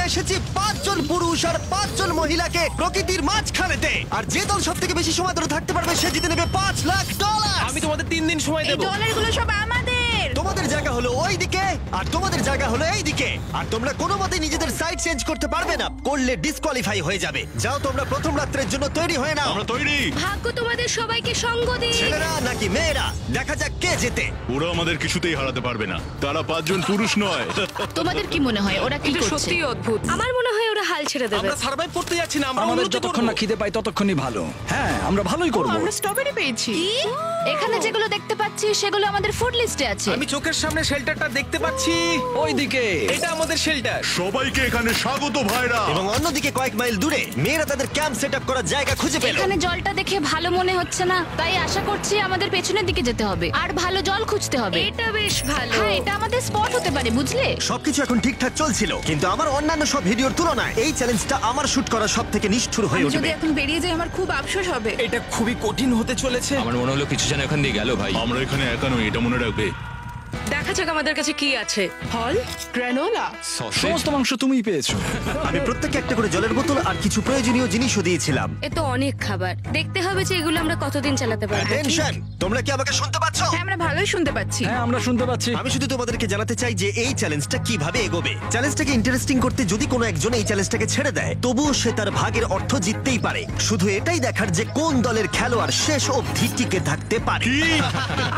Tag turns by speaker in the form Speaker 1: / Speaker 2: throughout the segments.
Speaker 1: এসেছি 5 জন পুরুষ আর 5 জন মহিলাকে প্রকৃতির মাঝখানেতে, আর যে দল সব থেকে বেশি সময় ধরে থাকতে পারবে সে জিতে নেবে $5,00,000।
Speaker 2: আমি তোমাদের 3 দিন সময়
Speaker 3: এই
Speaker 2: দেব।
Speaker 3: ডলারগুলো সব আমাদের।
Speaker 1: তোমাদের জায়গা হলো ওই দিকে আর তোমাদের জায়গা হলো এই দিকে, আর তোমরা কোনো মতে নিজেদের সাইড চেঞ্জ করতে পারবে না, করলে ডিসকোয়ালিফাই হয়ে যাবে। যাও তোমরা প্রথম রাত্রের জন্য তৈরি হয়ে নাও।
Speaker 4: আমরা তৈরি।
Speaker 3: ভাগ্য তোমাদের সবাইকে সঙ্গ দিক।
Speaker 1: ছেলেরা নাকি মেয়েরা, দেখা যাক কে জেতে।
Speaker 4: ওরা আমাদের কিছুতেই হারাতে পারবে না, তারা 5 জন পুরুষ নয়।
Speaker 5: তোমাদের কি মনে হয় ওরা কি করছে?
Speaker 3: সত্যি অদ্ভুত। আমার মনে হয় ওরা হাল ছেড়ে দেবে।
Speaker 2: আমরা সার্ভাইভ করতে যাচ্ছি না, আমরা
Speaker 6: আমাদের
Speaker 2: উন্নতি
Speaker 6: যতক্ষণ
Speaker 2: করব।
Speaker 6: না খিদে পাই ততক্ষণই ভালো। হ্যাঁ, আমরা ভালোই করব।
Speaker 3: আমরা স্ট্রবেরি পেয়েছি।
Speaker 5: এখানে যেগুলো দেখতে পাচ্ছি সেগুলো আমাদের ফুড লিস্টে আছে।
Speaker 2: আমি চোখের সামনে শেল্টারটা দেখতে পাচ্ছি।
Speaker 6: ওইদিকে
Speaker 2: এটা আমাদের শেল্টার।
Speaker 4: সবাইকে এখানে স্বাগত ভাইরা।
Speaker 1: এবং অন্যদিকে কয়েক মাইল দূরে মেয়েরা তাদের ক্যাম্প সেট আপ করার জায়গা খুঁজে পেল।
Speaker 5: এখানে জলটা দেখে ভালো মনে হচ্ছে না, তাই আশা করছি আমাদের পেছনের দিকে যেতে হবে আর ভালো জল খুঁজতে হবে।
Speaker 3: এটা বেশ ভালো।
Speaker 5: হ্যাঁ, এটা আমাদের স্পট হতে পারে, বুঝলে?
Speaker 1: সবকিছু এখন ঠিকঠাক চলছিল, কিন্তু আমার অন্যান্য সব ভিডিওর তুলনায় এই চ্যালেঞ্জটা আমার শুট করা সব থেকে নিষ্ঠুর হয়ে
Speaker 3: আমি যদি
Speaker 1: উঠবে।
Speaker 3: এখন বেরিয়ে যাই আমার খুব আফসোস হবে।
Speaker 2: এটা খুবই কঠিন হতে চলেছে।
Speaker 7: আমার মনে হলো কিছু যেন এখান দিয়ে গেল ভাই।
Speaker 4: আমরা এখানে একা নই, এটা মনে রাখবে।
Speaker 3: দেখা যাক আমাদের কাছে কি আছে। ফল, গ্রানোলা।
Speaker 7: সসেজ।
Speaker 6: সমস্ত মাংস তুমিই পেয়েছো।
Speaker 1: আমি প্রত্যেককে একটা করে জলের বোতল আর কিছু প্রয়োজনীয় জিনিসও দিয়েছিলাম।
Speaker 3: এ তো অনেক খাবার। দেখতে হবে যে এগুলো আমরা কতদিন চালাতে পারবো।
Speaker 1: টেনশন, তোমরা কি আমাকে শুনতে পাচ্ছ?
Speaker 3: হ্যাঁ, আমরা ভালোই শুনতে পাচ্ছি।
Speaker 6: হ্যাঁ, আমরা শুনতে পাচ্ছি।
Speaker 1: আমি শুধু তোমাদেরকে জানাতে চাই যে এই চ্যালেঞ্জটা কিভাবে এগোবে। চ্যালেঞ্জটাকে ইন্টারেস্টিং করতে যদি কোনো একজন এই চ্যালেঞ্জটাকে ছেড়ে দেয়, তবুও সে তার ভাগের অর্থ জিততেই পারে। শুধু এটাই দেখার যে কোন দলের খেলোয়াড় শেষ অবধি টিকে থাকতে পারে।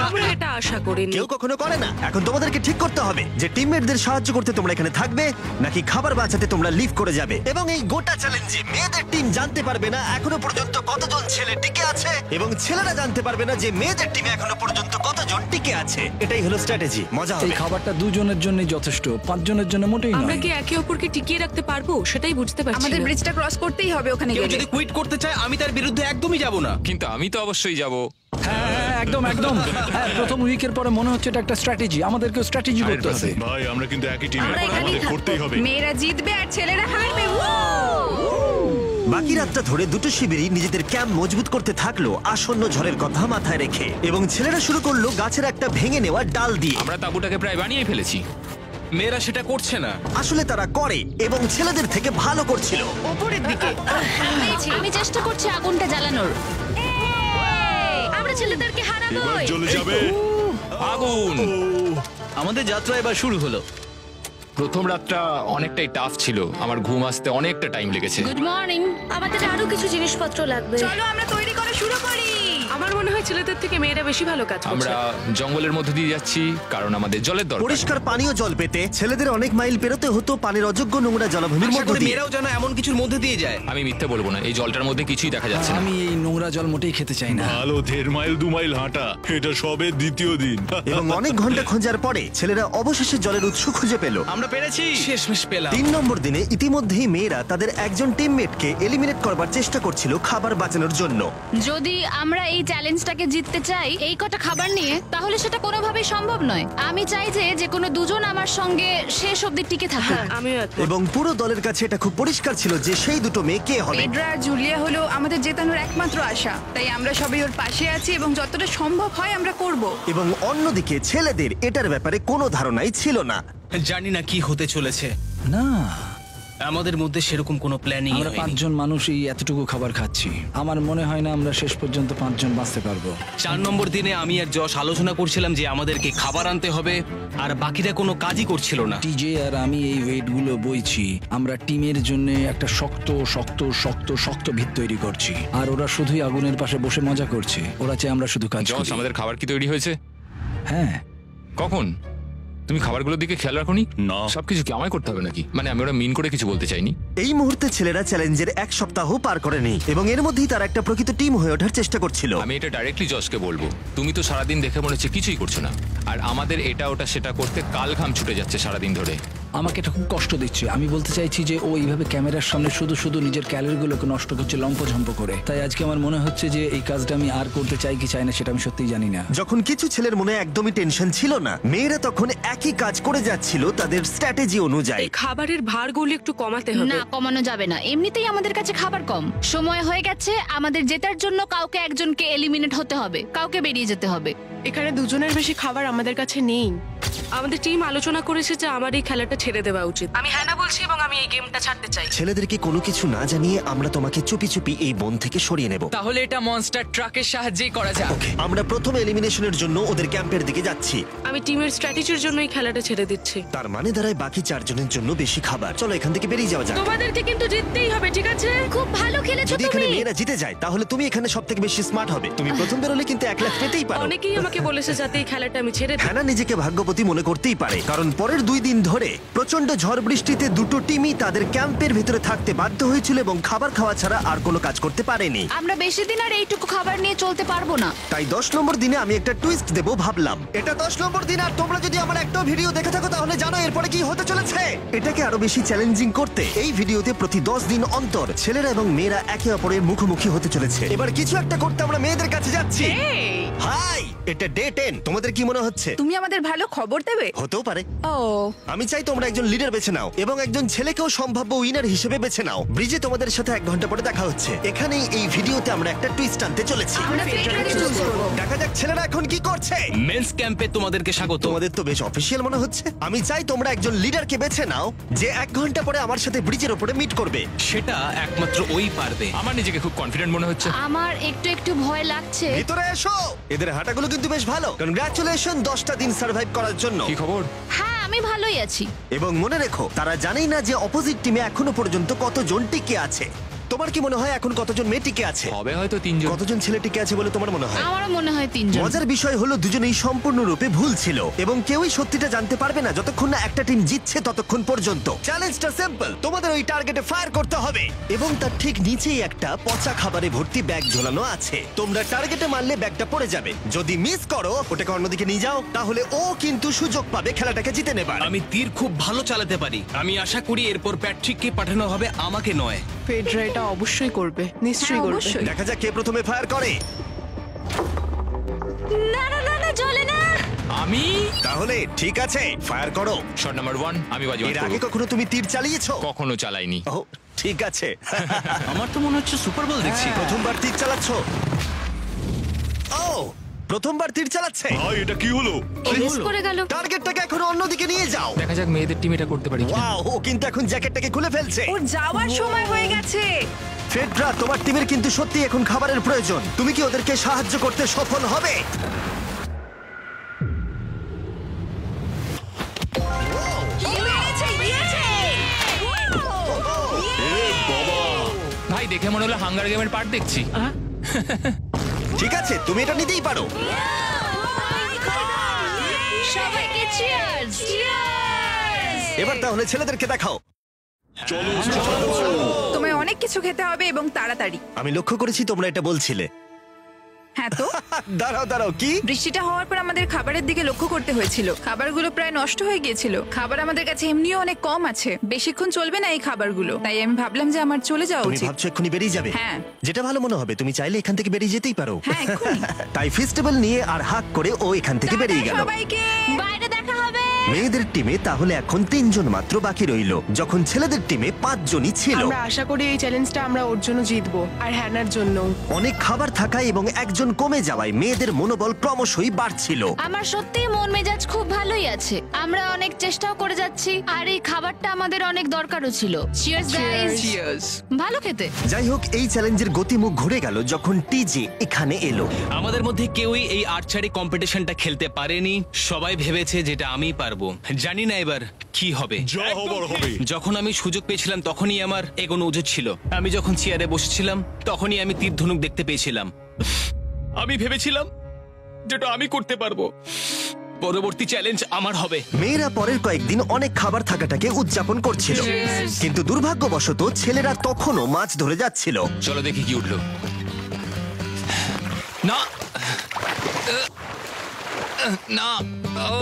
Speaker 3: আমরা এটা আশা করিনি।
Speaker 1: কেউ কখনো করে না। এখন তোমাদেরকে ঠিক করতে হবে যে টিমমেটদের সাহায্য করতে তোমরা এখানে থাকবে নাকি খাবার বাঁচাতে তোমরা লিভ করে যাবে। এবং এই গোটা চ্যালেঞ্জে মেয়েদের টিম জানতে পারবে না এখনো পর্যন্ত কতজন ছেলে টিকে আছে, এবং ছেলেরা জানতে পারবে না যে মেয়েদের টিমে এখনো পর্যন্ত কতজন টিকে আছে। এটাই হলো স্ট্র্যাটেজি। মজা
Speaker 6: এই
Speaker 1: হবে।
Speaker 6: খাবারটা 2 জনের জন্যই যথেষ্ট, 5 জনের জন্য মোটেই
Speaker 8: আমরা
Speaker 6: নয়।
Speaker 8: কি একে অপরকে টিকিয়ে রাখতে পারবো সেটাই বুঝতে পারছি
Speaker 3: আমাদের
Speaker 8: না।
Speaker 3: ব্রিজটা ক্রস করতেই হবে ওখানে
Speaker 2: কেউ
Speaker 3: গেলে।
Speaker 2: যদি কুইট করতে চায় আমি তার বিরুদ্ধে একদমই যাব না।
Speaker 7: কিন্তু আমি তো অবশ্যই যাব।
Speaker 6: হ্যাঁ, হ্যাঁ, একদম একদম। হ্যাঁ, প্রথম উইকের পরে মনে হচ্ছে এটা একটা স্ট্র্যাটেজি। আমাদেরকেও স্ট্র্যাটেজি করতে হবে।
Speaker 4: ভাই আমরা কিন্তু একই টিমে,
Speaker 3: আমরা এখানেই
Speaker 4: আমাদের
Speaker 3: থাকবো।
Speaker 4: করতেই হবে।
Speaker 3: মেয়েরা জিতবে আর ছেলেরা হারবে।
Speaker 1: বাকি রাতটা ধরে দুটো শিবিরই নিজেদের ক্যাম্প মজবুত করতে থাকলো আসন্ন ঝড়ের কথা মাথায় রেখে, এবং ছেলেরা শুরু করলো গাছের একটা ভেঙে নেওয়া ডাল দিয়ে।
Speaker 7: আমরা তাঁবুটাকে প্রায় বানিয়ে ফেলেছি।
Speaker 2: মেয়েরা সেটা করছে না।
Speaker 1: আসলে তারা করে এবং ছেলেদের থেকে ভালো করছিল।
Speaker 3: উপরের দিকে।
Speaker 5: আমি চেষ্টা করছি আগুনটা জ্বালানোর।
Speaker 3: আমরা ছেলেদেরকে
Speaker 4: এবার
Speaker 3: হারাবোই।
Speaker 4: চলে যাবে।
Speaker 7: আগুন।
Speaker 2: আমাদের যাত্রা এবার শুরু হলো।
Speaker 7: প্রথম রাতটা অনেকটাই টাফ ছিল, আমার ঘুম আসতে অনেকটা টাইম লেগেছে।
Speaker 5: Good morning.
Speaker 3: আমাদের আরো কিছু জিনিসপত্র লাগবে। চলো আমরা তৈরি করা শুরু করি।
Speaker 8: আমার মনে হয় ছেলেদের থেকে মেয়েরা বেশি ভালো কাজ করছে।
Speaker 7: আমরা জঙ্গলের মধ্যে দিয়ে যাচ্ছি কারণ আমাদের জলের দরকার।
Speaker 1: পরিষ্কার পানীয় জল পেতে ছেলেদের অনেক মাইল পেরোতে হতো পানির অযোগ্য নোংরা জলাভূমির
Speaker 2: আশা
Speaker 1: মধ্য
Speaker 2: করি
Speaker 1: দিয়ে।
Speaker 2: মেয়েরাও যেন এমন কিছুর মধ্যে দিয়ে যায়।
Speaker 7: আমি মিথ্যে বলবো না, এই জলটার মধ্যে কিছুই দেখা যাচ্ছে না।
Speaker 6: আমি এই নোংরা জল মোটেই খেতে চাই না।
Speaker 4: ভালো 1.5 মাইল 2 মাইল হাঁটা, এটা সবে দ্বিতীয় দিন।
Speaker 1: এবং অনেক ঘন্টা খোঁজার পরে ছেলেরা অবশেষে জলের উৎস খুঁজে পেল।
Speaker 2: আমরা পেরেছি, শেষমেশ পেলাম।
Speaker 1: 3 নম্বর দিনে ইতিমধ্যেই মেয়েরা তাদের একজন টিমমেটকে এলিমিনেট করবার চেষ্টা করছিল খাবার বাঁচানোর জন্য।
Speaker 5: যদি আমরা এই চ্যালেঞ্জটাকে জিততে চাই এই কটা খাবার নিয়ে, তাহলে সেটা কোনোভাবেই সম্ভব নয়। আমি চাই যে কোনো দুজন আমার সঙ্গে শেষ অবধি টিকে থাকুক।
Speaker 8: আমিও একমত।
Speaker 1: এবং পুরো দলের কাছে এটা খুব পরিষ্কার ছিল যে সেই দুটো মেয়ে কে হবে।
Speaker 3: পেড্রা আর জুলিয়া হলো আমাদের জেতানোর একমাত্র আশা, তাই আমরা সবাই ওর পাশে আছি এবং যতটা সম্ভব হয় আমরা করব।
Speaker 1: এবং অন্যদিকে ছেলেদের এটার ব্যাপারে কোনো ধারণাই ছিল না।
Speaker 2: জানি না কি হতে চলেছে।
Speaker 6: না,
Speaker 2: আমাদের মধ্যে সেরকম কোনো প্ল্যানিং
Speaker 6: আমরা 5 জন মানুষ এই এতটুকু খাবার খাচ্ছি। আমার মনে হয় না আমরা শেষ পর্যন্ত 5 জন বাঁচতে পারবো।
Speaker 2: 4 নম্বর দিনে আমি আর যশ আলোচনা করছিলাম যে আমাদেরকে খাবার আনতে হবে, আর বাকিরা কোনো কাজই করছিল না।
Speaker 6: টিজে আর আমি এই ওয়েটগুলো বইছি। আমরা টিমের জন্য একটা শক্ত শক্ত শক্ত শক্ত ভিত তৈরি করছি, আর ওরা শুধুই আগুনের পাশে বসে মজা করছে। ওরা চাই আমরা শুধু কাজ
Speaker 7: জস,
Speaker 6: করি।
Speaker 7: আমাদের খাবার কি তৈরি হয়েছে?
Speaker 6: হ্যাঁ,
Speaker 7: কখন? তুমি খাবারগুলোর দিকে খেয়াল রাখোনি?
Speaker 4: না।
Speaker 7: সবকিছু কি আমায় করতে হবে নাকি? মানে আমি ওরা মিন করে কিছু বলতে চাইনি।
Speaker 1: এই মুহূর্তে ছেলেরা চ্যালেঞ্জের 1 সপ্তাহ পার করেনি এবং এর মধ্যেই তারা একটা প্রকৃত টিম হয়ে ওঠার চেষ্টা করছিল।
Speaker 7: আমি এটা ডাইরেক্টলি জসকে বলবো। তুমি তো সারাদিন দেখে মনে হচ্ছে কিছুই করছো না, আর আমাদের এটা ওটা সেটা করতে কাল ঘাম ছুটে যাচ্ছে সারাদিন ধরে।
Speaker 6: আমাকে এটা খুব কষ্ট দিচ্ছে। আমি বলতে চাইছি যে ও এইভাবে ক্যামেরার সামনে শুধু শুধু নিজের ক্যালোরিগুলোকে নষ্ট করছে লম্পঝম্প করে। তাই আজকে আমার মনে হচ্ছে যে এই কাজটা আমি আর করতে চাই কি চাই না সেটা আমি সত্যিই জানি না।
Speaker 1: যখন কিছু ছেলের মনে একদমই টেনশন ছিল না, মেয়েরা তখন একই কাজ করে যাচ্ছিল তাদের স্ট্র্যাটেজি অনুযায়ী।
Speaker 8: এই খাবারের ভারগুলো একটু কমাতে হবে।
Speaker 5: না, কমানো যাবে না। এমনিতেই আমাদের কাছে খাবার কম। সময় হয়ে গেছে, আমাদের জেতার জন্য কাউকে একজনকে এলিমিনেট হতে হবে, কাউকে বেরিয়ে যেতে হবে।
Speaker 9: এখানে দুজনের বেশি খাবার আমাদের কাছে নেই।
Speaker 8: আমাদের টিম আলোচনা করেছে যে আমার এই খেলাটা ছেড়ে দেওয়া উচিত। আমি হ্যাঁ না বলছি এবং আমি এই গেমটা ছাড়তে চাই।
Speaker 1: ছেলেদেরকে কোনো কিছু না জানিয়ে আমরা তোমাকে চুপি চুপি এই বন থেকে সরিয়ে নেব।
Speaker 10: তাহলে এটা মনস্টার ট্রাকের সাহায্যেই করা যাক।
Speaker 1: আমরা প্রথম এলিমিনেশনের জন্য ওদের ক্যাম্পের দিকে যাচ্ছি।
Speaker 8: আমি টিমের স্ট্র্যাটেজির জন্য এই খেলাটা ছেড়ে দিচ্ছি।
Speaker 1: তার মানে দাঁড়ায় বাকি 4 জনের জন্য বেশি খাবার। চলো এখান থেকে বেরিয়ে যাওয়া যাক।
Speaker 8: তোমাদেরকে কিন্তু জিততেই হবে, ঠিক আছে?
Speaker 5: খুব ভালো খেলেছো
Speaker 1: যদি এখানে
Speaker 5: তুমি।
Speaker 1: মেয়েরা জিতে যায় তাহলে তুমি এখানে সবথেকে বেশি স্মার্ট হবে। তুমি প্রথম বেরোলে কিন্তু 1 লাখ পেতেই পারো।
Speaker 8: অনেকেই আমাকে বলেছে যাতে এই খেলাটা আমি ছেড়ে দিই।
Speaker 1: হ্যানা নিজেকে ভাগ্যবতী মনে করতেই পারে, কারণ পরের 2 দিন ধরে প্রচন্ড ঝড় বৃষ্টিতে দুটো টিমই তাদের ক্যাম্পের ভিতরে থাকতে বাধ্য হয়েছিল এবং খাবার খাওয়া ছাড়া আর কোনো কাজ করতে পারেনি।
Speaker 5: আমরা বেশি দিন আর এইটুকু খাবার নিয়ে চলতে পারবো না।
Speaker 1: তাই 10 নম্বর দিনে আমি একটা টুইস্ট দেব ভাবলাম। এটা 10 নম্বর দিন, আর তোমরা যদি আমার একটা ভিডিও দেখে থাকো তাহলে জানো এরপরে কি হতে চলেছে। এটাকে আরো বেশি চ্যালেঞ্জিং করতে এই ভিডিওতে প্রতি 10 দিন অন্তর ছেলেরা এবং মেয়েরা একে অপরের মুখোমুখি হতে চলেছে। এবার কিছু একটা করতে আমরা মেয়েদের কাছে যাচ্ছি। হাই, এটা ডে 10। তোমাদের কি মনে হচ্ছে?
Speaker 3: তুমি আমাদের ভালো খবর দেবে?
Speaker 1: হতেও পারে।
Speaker 3: ও,
Speaker 1: আমি চাই তোমরা একজন লিডার বেছে নাও এবং একজন ছেলেকেও সম্ভাব্য উইনার হিসেবে বেছে নাও। ব্রিজে তোমাদের সাথে 1 ঘন্টা পরে দেখা হচ্ছে। এখানেই এই ভিডিওতে আমরা একটা টুইস্ট আনতে চলেছি।
Speaker 3: আমরা ফেডরাকে চুজ করব।
Speaker 1: দেখা যাক ছেলেরা এখন কি করছে।
Speaker 2: মেন্স ক্যাম্পে তোমাদেরকে স্বাগত।
Speaker 1: তোমাদের তো বেশ অফিসিয়াল মনে হচ্ছে। আমি চাই তোমরা একজন লিডারকে বেছে নাও যে 1 ঘন্টা পরে আমার সাথে ব্রিজের উপরে মিট করবে।
Speaker 2: সেটা একমাত্র ওই পারবে।
Speaker 7: আমার নিজেকে খুব কনফিডেন্ট মনে হচ্ছে।
Speaker 5: আমার একটু একটু ভয় লাগছে।
Speaker 1: ভিতরে এসো। এদের হাঁটাগুলো কিন্তু বেশ ভালো। কনগ্রাচুলেশন 10টা দিন সার্ভাইভ করার জন্য।
Speaker 7: কি খবর?
Speaker 5: হ্যাঁ, আমি ভালোই আছি।
Speaker 1: এবং মনে রেখো, তারা জানেই না যে অপোজিট টিমে এখনো পর্যন্ত কতজন টিকে আছে। তোমার কি মনে হয় এখন কতজন মেয়ে টিকে আছে?
Speaker 7: হবে হয়তো 3 জন।
Speaker 1: কতজন ছেলে টিকে আছে বলে তোমার মনে হয়?
Speaker 5: আমারও মনে হয় 3 জন।
Speaker 1: মজার বিষয় হলো দুজনেই সম্পূর্ণরূপে ভুল ছিল এবং কেউই সত্যিটা জানতে পারবে না যতক্ষণ না একটা টিম জিতছে ততক্ষণ পর্যন্ত। চ্যালেঞ্জটা সিম্পল, তোমাদের ওই টার্গেটে ফায়ার করতে হবে এবং তার ঠিক নিচেই একটা পচা খাবারে ভর্তি ব্যাগ ঝোলানো আছে। তোমরা টার্গেটে মারলে ব্যাগটা পড়ে যাবে। যদি মিস করো, ওটাকে অন্যদিকে নিয়ে যাও, তাহলে ও কিন্তু সুযোগ পাবে খেলাটাকে জিতে নেবার।
Speaker 2: আমি তীর খুব ভালো চালাতে পারি। আমি আশা করি এরপর প্যাট্রিককে পাঠানো হবে, আমাকে নয়।
Speaker 9: ফেডরা এটা অবশ্যই করবে, নিশ্চয়ই
Speaker 3: হ্যাঁ,
Speaker 9: করবে।
Speaker 3: অবশ্যই।
Speaker 1: দেখা যাক কে প্রথমে ফায়ার করে।
Speaker 5: না না না না, চলে না।
Speaker 7: আমি
Speaker 1: তাহলে ঠিক আছে, ফায়ার করো।
Speaker 7: শট নাম্বার 1 আমি বাজি
Speaker 1: এর আগে কখনো তুমি তীর চালিয়েছো?
Speaker 7: কখনো চালাইনি।
Speaker 1: ও ঠিক আছে।
Speaker 2: আমার তো মনে হচ্ছে সুপার বল দেখছি।
Speaker 1: প্রথমবার তীর চালাচ্ছ? ও, প্রথমবার তীর চালাচ্ছে।
Speaker 4: ভাই এটা কি হলো?
Speaker 5: মিস করে গেল।
Speaker 1: টার্গেটটাকে এখন অন্যদিকে নিয়ে যাও।
Speaker 7: দেখা যাক মেয়েদের টিম এটা করতে পারি কিনা।
Speaker 1: ওয়াও, ও কিন্তু এখন জ্যাকেটটাকে খুলে ফেলছে।
Speaker 3: ওর যাওয়ার সময় হয়ে গেছে।
Speaker 1: ফেডরা, তোমার টিমের কিন্তু সত্যি এখন খাবারের প্রয়োজন। তুমি কি ওদেরকে সাহায্য করতে সফল হবে?
Speaker 7: ভাই দেখে মনে হলো হাঙ্গার গেমের পার্ট দেখছি।
Speaker 1: ঠিক আছে, তুমি এটা নিতেই পারো।
Speaker 5: সবাইকে চিয়ার্স।
Speaker 1: এবার তাহলে ছেলেদেরকে দেখাও।
Speaker 3: তোমায় অনেক কিছু খেতে হবে এবং তাড়াতাড়ি।
Speaker 1: আমি লক্ষ্য করেছি তোমরা এটা বলছিলে।
Speaker 3: হ্যাঁ তো,
Speaker 1: দাঁড়াও দাঁড়াও, কি?
Speaker 3: বৃষ্টিটা হওয়ার পর আমাদের খাবারের দিকে লক্ষ্য করতে হয়েছিল। খাবারগুলো প্রায় নষ্ট হয়ে গিয়েছিল। খাবার আমাদের কাছে এমনিও অনেক কম আছে, বেশিক্ষণ চলবে না এই খাবারগুলো। তাই আমি ভাবলাম যে আমার চলে যাওয়া
Speaker 1: তুমি
Speaker 3: উচিত।
Speaker 1: ভাবছো এক্ষুনি বেরিয়ে যাবে?
Speaker 3: হ্যাঁ।
Speaker 1: যেটা ভালো মনে হবে। তুমি চাইলে এখান থেকে বেরিয়ে যেতেই পারো।
Speaker 3: হ্যাঁ, এক্ষুনি।
Speaker 1: তাই ফেস্টিভ্যাল নিয়ে আর হাক করে ও এখান থেকে বেরিয়ে গেল।
Speaker 3: সবাইকে
Speaker 5: বাইরে দেখা হবে।
Speaker 1: মেয়েদের টিমে তাহলে এখন 3 জন মাত্র বাকি রইল, যখন ছেলেদের টিমে 5 জনই ছিল।
Speaker 9: আমরা আশা করি এই চ্যালেঞ্জটা আমরা ওর জন্য জিতবো, আর হ্যানার জন্য।
Speaker 1: অনেক খাবার থাকায় এবং একজন কমে যাওয়ায় মেয়েদের মনোবল ক্রমশই বাড়ছিল।
Speaker 5: আমার সত্যি মন মেজাজ খুব ভালোই আছে। আমরা অনেক চেষ্টাও করে যাচ্ছি আর এই খাবারটা আমাদের অনেক দরকারও ছিল। Cheers guys.
Speaker 10: চিয়ার্স।
Speaker 5: ভালো খেতে।
Speaker 1: যাই হোক, এই চ্যালেঞ্জের গতিমুখ ঘুরে গেল যখন টিজে এখানে এলো।
Speaker 2: আমাদের মধ্যে কেউই এই আর্চারি কম্পিটিশনটা খেলতে পারেনি। সবাই ভেবেছে যেটা আমি পারবো। জানি না এবার কি হবে।
Speaker 4: যা হবার হবে।
Speaker 2: যখন আমি সুযোগ পেয়েছিলাম তখনই আমার এগোনো উচিত ছিল। আমি যখন চেয়ারে বসেছিলাম তখনই আমি তীর ধনুক দেখতে পেয়েছিলাম। আমি ভেবেছিলাম যেটা আমি করতে পারবো। পরবর্তী চ্যালেঞ্জ আমার হবে।
Speaker 1: মেয়েরা পরের কয়েকদিন অনেক খাবার থাকাটাকে উদযাপন করছিল, কিন্তু দুর্ভাগ্যবশত ছেলেরা তখনও মাছ ধরে যাচ্ছিল।
Speaker 7: চলো দেখি কি উঠলো। না না, ও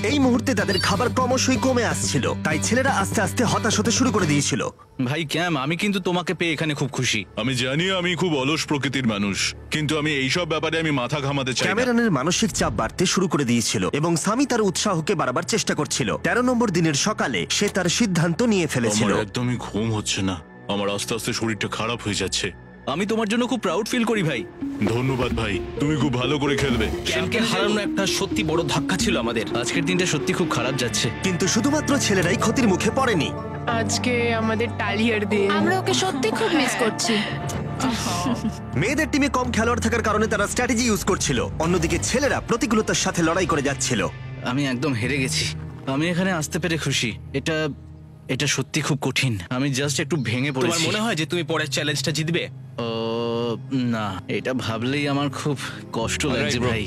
Speaker 1: এই মুহূর্তে তাদের খাবার ক্রমশই কমে আসছিল, তাই ছেলেরা আস্তে আস্তে হতাশ হতে শুরু করে দিয়েছিল।
Speaker 2: ভাই ক্যাম, আমি কিন্তু তোমাকে পেয়ে এখানে খুব খুশি।
Speaker 4: আমি জানি আমি খুব অলস প্রকৃতির মানুষ, কিন্তু আমি এইসব ব্যাপারে আমি মাথা ঘামাতে চাই না।
Speaker 1: ক্যামেরনের মানসিক চাপ বাড়তে শুরু করে দিয়েছিল এবং সামি তার উৎসাহকে বাড়াবার চেষ্টা করছিল। 13 নম্বর দিনের সকালে সে তার সিদ্ধান্ত নিয়ে ফেলেছিল।
Speaker 4: আমার একদমই ঘুম হচ্ছে না। আমার আস্তে আস্তে শরীরটা খারাপ হয়ে যাচ্ছে।
Speaker 6: আমি তোমার জন্য খুব প্রাউড ফিল করি ভাই।
Speaker 4: ধন্যবাদ ভাই, তুমি খুব ভালো করে খেলবে।
Speaker 2: ক্যামকে হারানো একটা সত্যি বড় ধাক্কা ছিল আমাদের।
Speaker 6: আজকের দিনটা সত্যি খুব খারাপ যাচ্ছে।
Speaker 1: কিন্তু শুধুমাত্র ছেলেরাই ক্ষতির মুখে পড়েনি।
Speaker 9: আজকে আমাদের টালিয়ার দিন।
Speaker 5: আমরা ওকে সত্যি খুব মিস করছি।
Speaker 1: মেয়েদের টিমে কম খেলোয়াড় থাকার কারণে তারা স্ট্র্যাটেজি ইউজ করছিল, অন্যদিকে ছেলেরা প্রতিকূলতার সাথে লড়াই করে যাচ্ছিল।
Speaker 6: আমি একদম হেরে গেছি। আমি এখানে আসতে পেরে খুশি। এটা সত্যি খুব কঠিন। আমি জাস্ট একটু ভেঙে
Speaker 2: তোমার
Speaker 6: পড়েছি।
Speaker 2: মনে হয় যে তুমি পরের চ্যালেঞ্জটা জিতবে?
Speaker 6: ও না, এটা ভাবলেই আমার খুব কষ্ট লাগছে
Speaker 7: bro.
Speaker 6: ভাই।